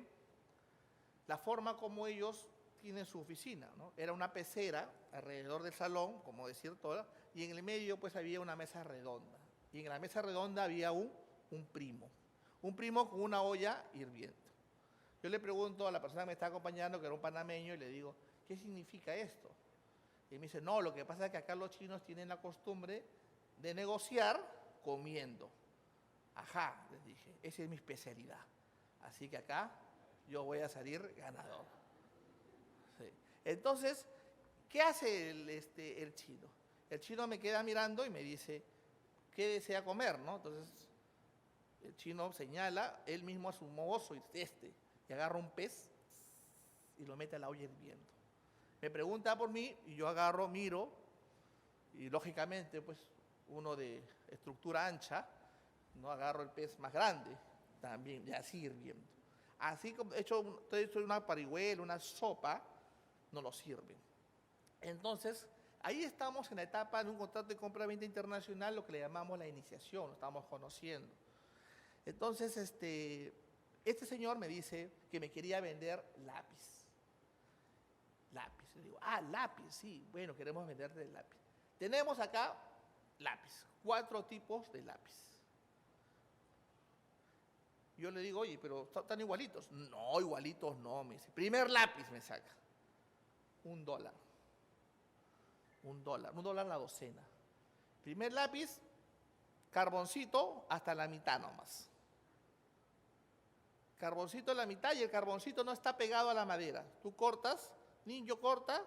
la forma como ellos tienen su oficina, ¿no? Era una pecera alrededor del salón, como decir todo, y en el medio pues había una mesa redonda. Y en la mesa redonda había un primo con una olla hirviendo. Yo le pregunto a la persona que me está acompañando, que era un panameño, y le digo, ¿qué significa esto? Y me dice, no, lo que pasa es que acá los chinos tienen la costumbre de negociar comiendo. Ajá, les dije, esa es mi especialidad. Así que acá yo voy a salir ganador. Sí. Entonces, ¿qué hace el chino? El chino me queda mirando y me dice, ¿qué desea comer, no? Entonces, el chino señala, él mismo a su mozo y agarra un pez y lo mete a la olla hirviendo. Me pregunta por mí y yo agarro, miro, y lógicamente, pues, uno de estructura ancha, no agarro el pez más grande, también, y así hirviendo. Así como he hecho una parihuela, una sopa, no lo sirven. Entonces, ahí estamos en la etapa de un contrato de compra-venta internacional, lo que le llamamos la iniciación, lo estamos conociendo. Entonces, este señor me dice que me quería vender lápiz. Lápiz. Le digo, lápiz, sí, bueno, queremos venderte el lápiz. Tenemos acá lápiz, 4 tipos de lápiz. Yo le digo, oye, pero ¿están igualitos? No, igualitos no, me dice. Primer lápiz me saca. $1. $1 la docena. Primer lápiz, carboncito hasta la mitad nomás. Carboncito a la mitad y el carboncito no está pegado a la madera. Tú cortas, ninjo corta,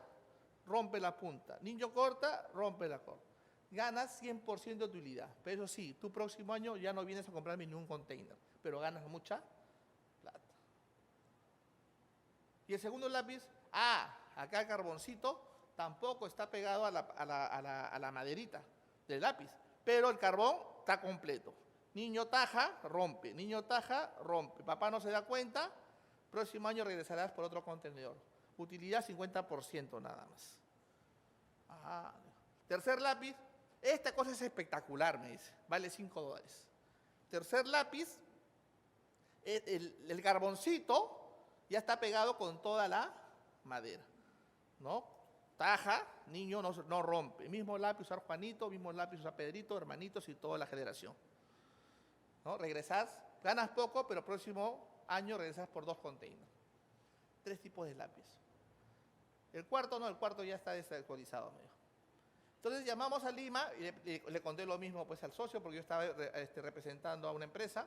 rompe la punta. Ninjo corta, rompe la corta. Ganas 100% de utilidad. Pero eso sí, tu próximo año ya no vienes a comprarme ni un container, pero ganas mucha plata. Y el segundo lápiz, acá el carboncito tampoco está pegado a la maderita del lápiz, pero el carbón está completo. Niño taja, rompe. Niño taja, rompe. Papá no se da cuenta, próximo año regresarás por otro contenedor. Utilidad 50% nada más. Tercer lápiz, esta cosa es espectacular, me dice, vale $5. Tercer lápiz, el carboncito ya está pegado con toda la madera, ¿no? Taja, niño no rompe. Mismo lápiz usar Juanito, mismo lápiz usar Pedrito, hermanitos y toda la generación. ¿No? Regresás, ganas poco, pero próximo año regresas por 2 containers. 3 tipos de lápiz. El cuarto ya está desactualizado. Entonces llamamos a Lima y le conté lo mismo pues al socio, porque yo estaba representando a una empresa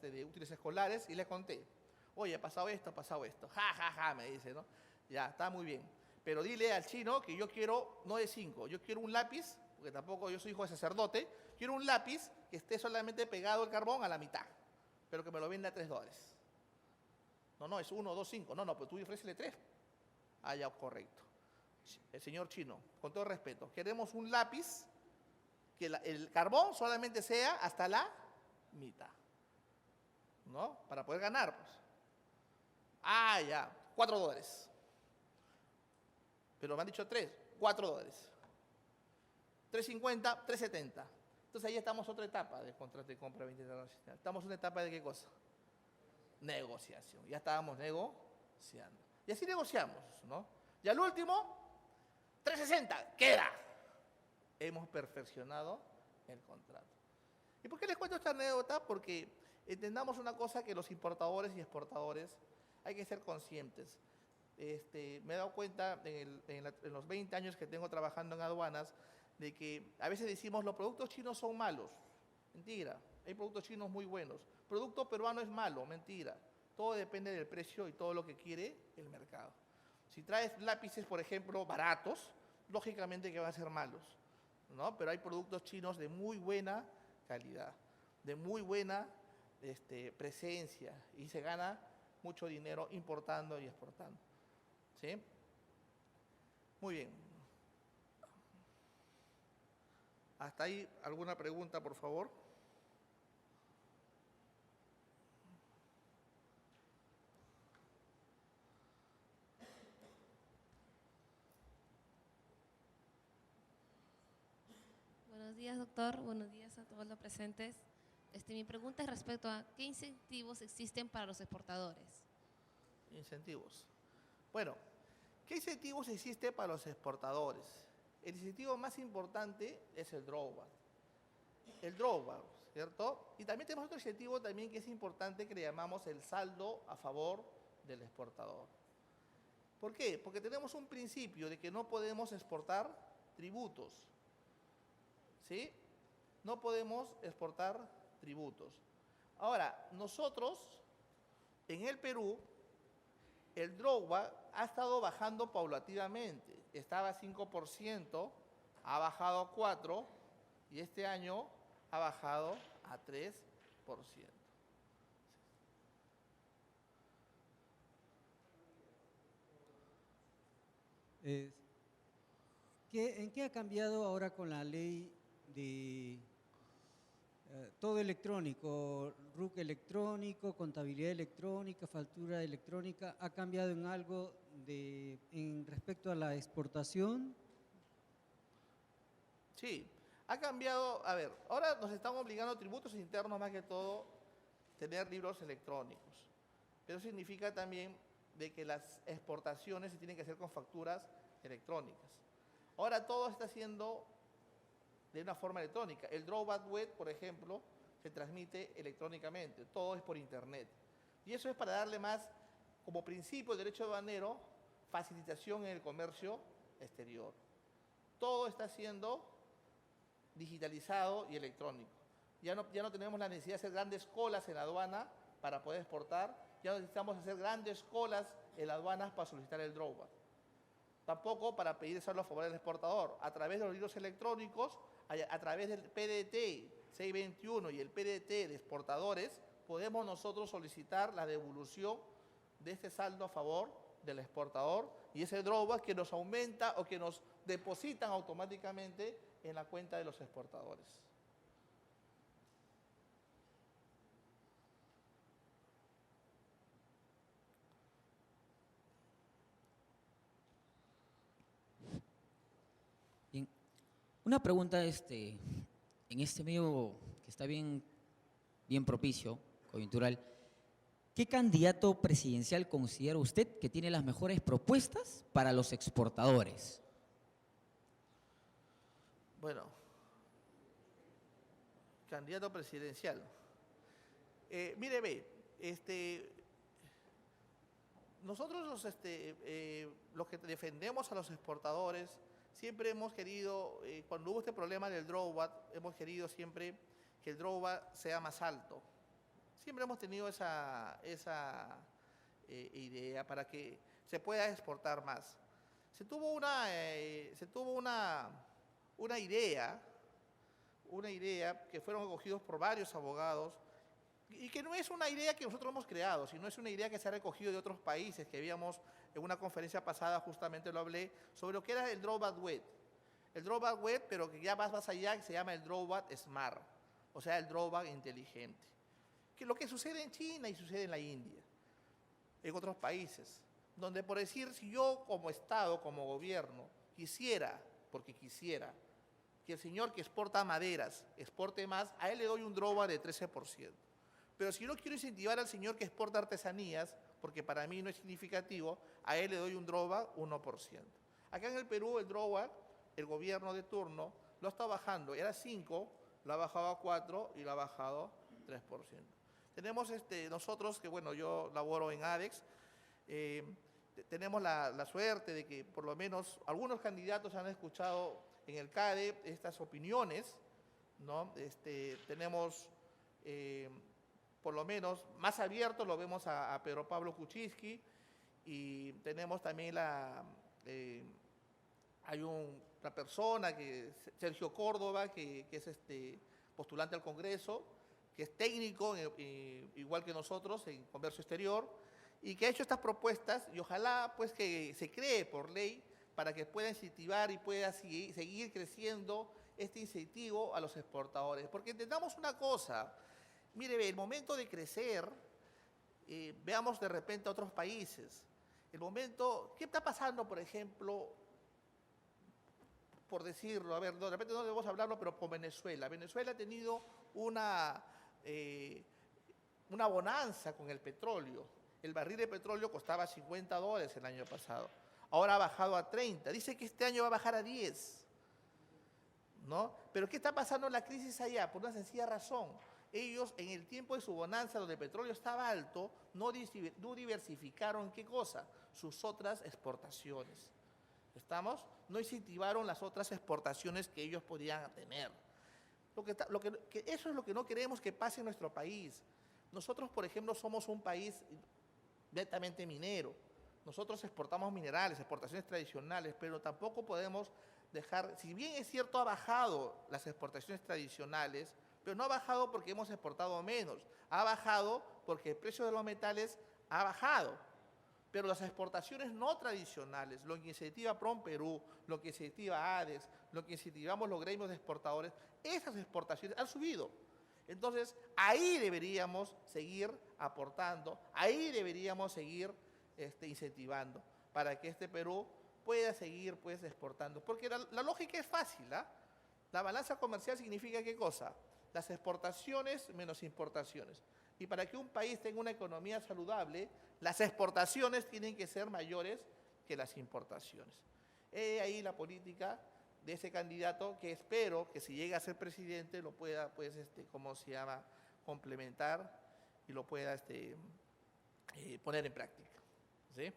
de útiles escolares, y le conté, oye, ha pasado esto, me dice, ¿no? Ya, está muy bien, pero dile al chino que yo quiero, no de 5, yo quiero un lápiz, porque tampoco yo soy hijo de sacerdote, quiero un lápiz que esté solamente pegado el carbón a la mitad, pero que me lo venda a $3. No, es 1, 2, 5, no, pero tú ofrécele 3. Ya, correcto. El señor chino, con todo respeto, queremos un lápiz que el carbón solamente sea hasta la mitad, ¿no? Para poder ganar, pues. Ya, $4. Pero me han dicho 3, $4. 3.50, 3.70. Entonces ahí estamos otra etapa del contrato de compra-venta internacional. Estamos en una etapa de ¿qué cosa? Negociación. Ya estábamos negociando. Y así negociamos, ¿no? Y al último, 3.60, queda. Hemos perfeccionado el contrato. ¿Y por qué les cuento esta anécdota? Porque entendamos una cosa, que los importadores y exportadores hay que ser conscientes. Me he dado cuenta en los 20 años que tengo trabajando en aduanas, de que a veces decimos los productos chinos son malos. Mentira, hay productos chinos muy buenos. Producto peruano es malo, mentira. Todo depende del precio y todo lo que quiere el mercado. Si traes lápices, por ejemplo, baratos, lógicamente que van a ser malos, ¿no? Pero hay productos chinos de muy buena calidad, de muy buena presencia, y se gana mucho dinero importando y exportando. ¿Sí? Muy bien. ¿Hasta ahí alguna pregunta, por favor? Buenos días, doctor. Buenos días a todos los presentes. Mi pregunta es respecto a qué incentivos existen para los exportadores. Incentivos. Bueno, ¿qué incentivos existen para los exportadores? El incentivo más importante es el drawback. El drawback, ¿cierto? Y también tenemos otro incentivo también que es importante, que le llamamos el saldo a favor del exportador. ¿Por qué? Porque tenemos un principio de que no podemos exportar tributos. ¿Sí? No podemos exportar tributos. Ahora, nosotros, en el Perú, el drawback ha estado bajando paulatinamente. Estaba a 5%, ha bajado a 4%, y este año ha bajado a 3%. ¿En qué ha cambiado ahora con la ley de todo electrónico, RUC electrónico, contabilidad electrónica, factura electrónica? ¿Ha cambiado en algo en respecto a la exportación? Sí, ha cambiado. A ver, ahora nos están obligando a tributos internos, más que todo, tener libros electrónicos. Pero eso significa también de que las exportaciones se tienen que hacer con facturas electrónicas. Ahora todo está haciendo de una forma electrónica. El drawback web, por ejemplo, se transmite electrónicamente, todo es por internet. Y eso es para darle más, como principio del derecho aduanero, facilitación en el comercio exterior. Todo está siendo digitalizado y electrónico. Ya no tenemos la necesidad de hacer grandes colas en la aduana para poder exportar, ya no necesitamos hacer grandes colas en la aduana para solicitar el drawback. Tampoco para pedir saldo a favor del exportador. A través de los libros electrónicos, a través del PDT 621 y el PDT de exportadores, podemos nosotros solicitar la devolución de este saldo a favor del exportador y ese drawback que nos aumenta o que nos depositan automáticamente en la cuenta de los exportadores. Bien. Una pregunta en este medio que está bien propicio, coyuntural. ¿Qué candidato presidencial considera usted que tiene las mejores propuestas para los exportadores? Bueno, candidato presidencial. Mire, nosotros los que defendemos a los exportadores, siempre hemos querido, cuando hubo este problema del drawback, hemos querido siempre que el drawback sea más alto. Siempre hemos tenido esa idea para que se pueda exportar más. Se tuvo una idea que fueron acogidos por varios abogados y que no es una idea que nosotros hemos creado, sino es una idea que se ha recogido de otros países, que habíamos en una conferencia pasada justamente lo hablé, sobre lo que era el drawback web. El drawback web, pero que ya va más allá, que se llama el drawback smart, o sea, el drawback inteligente. Que lo que sucede en China y sucede en la India, en otros países, donde por decir, si yo como Estado, como gobierno, quisiera, porque quisiera, que el señor que exporta maderas exporte más, a él le doy un drawback de 13%. Pero si no quiero incentivar al señor que exporta artesanías, porque para mí no es significativo, a él le doy un drawback 1%. Acá en el Perú el drawback, el gobierno de turno, lo está bajando, era 5%, lo ha bajado a 4% y lo ha bajado 3%. Tenemos nosotros, que bueno, yo laboro en ADEX, tenemos la suerte de que por lo menos algunos candidatos han escuchado en el CADE estas opiniones, ¿no? Tenemos, por lo menos, más abierto lo vemos a Pedro Pablo Kuczynski, y tenemos también hay una persona, Sergio Córdoba, que es postulante al Congreso, que es técnico, igual que nosotros, en comercio exterior, y que ha hecho estas propuestas, y ojalá pues que se cree por ley para que pueda incentivar y pueda seguir creciendo este incentivo a los exportadores. Porque entendamos una cosa, mire, el momento de crecer, veamos de repente a otros países, el momento, ¿qué está pasando, por ejemplo, por decirlo, a ver, de repente no debemos hablarlo, pero con Venezuela? Venezuela ha tenido una bonanza con el petróleo. El barril de petróleo costaba $50 el año pasado. Ahora ha bajado a 30. Dice que este año va a bajar a 10. ¿No? Pero ¿qué está pasando en la crisis allá? Por una sencilla razón. Ellos, en el tiempo de su bonanza, donde el petróleo estaba alto, no diversificaron, ¿qué cosa? Sus otras exportaciones. ¿Estamos? No incentivaron las otras exportaciones que ellos podían tener. Eso es lo que no queremos que pase en nuestro país. Nosotros, por ejemplo, somos un país netamente minero. Nosotros exportamos minerales, exportaciones tradicionales, pero tampoco podemos dejar, si bien es cierto ha bajado las exportaciones tradicionales, pero no ha bajado porque hemos exportado menos, ha bajado porque el precio de los metales ha bajado. Pero las exportaciones no tradicionales, lo que incentiva PROM Perú, lo que incentiva ADES, lo que incentivamos los gremios de exportadores, esas exportaciones han subido. Entonces, ahí deberíamos seguir aportando, ahí deberíamos seguir incentivando para que Perú pueda seguir pues, exportando. Porque la lógica es fácil, ¿ah? La balanza comercial significa ¿qué cosa? Las exportaciones menos importaciones. Y para que un país tenga una economía saludable, las exportaciones tienen que ser mayores que las importaciones. Ahí la política de ese candidato que espero que si llega a ser presidente lo pueda, pues, complementar y lo pueda poner en práctica. ¿Sí?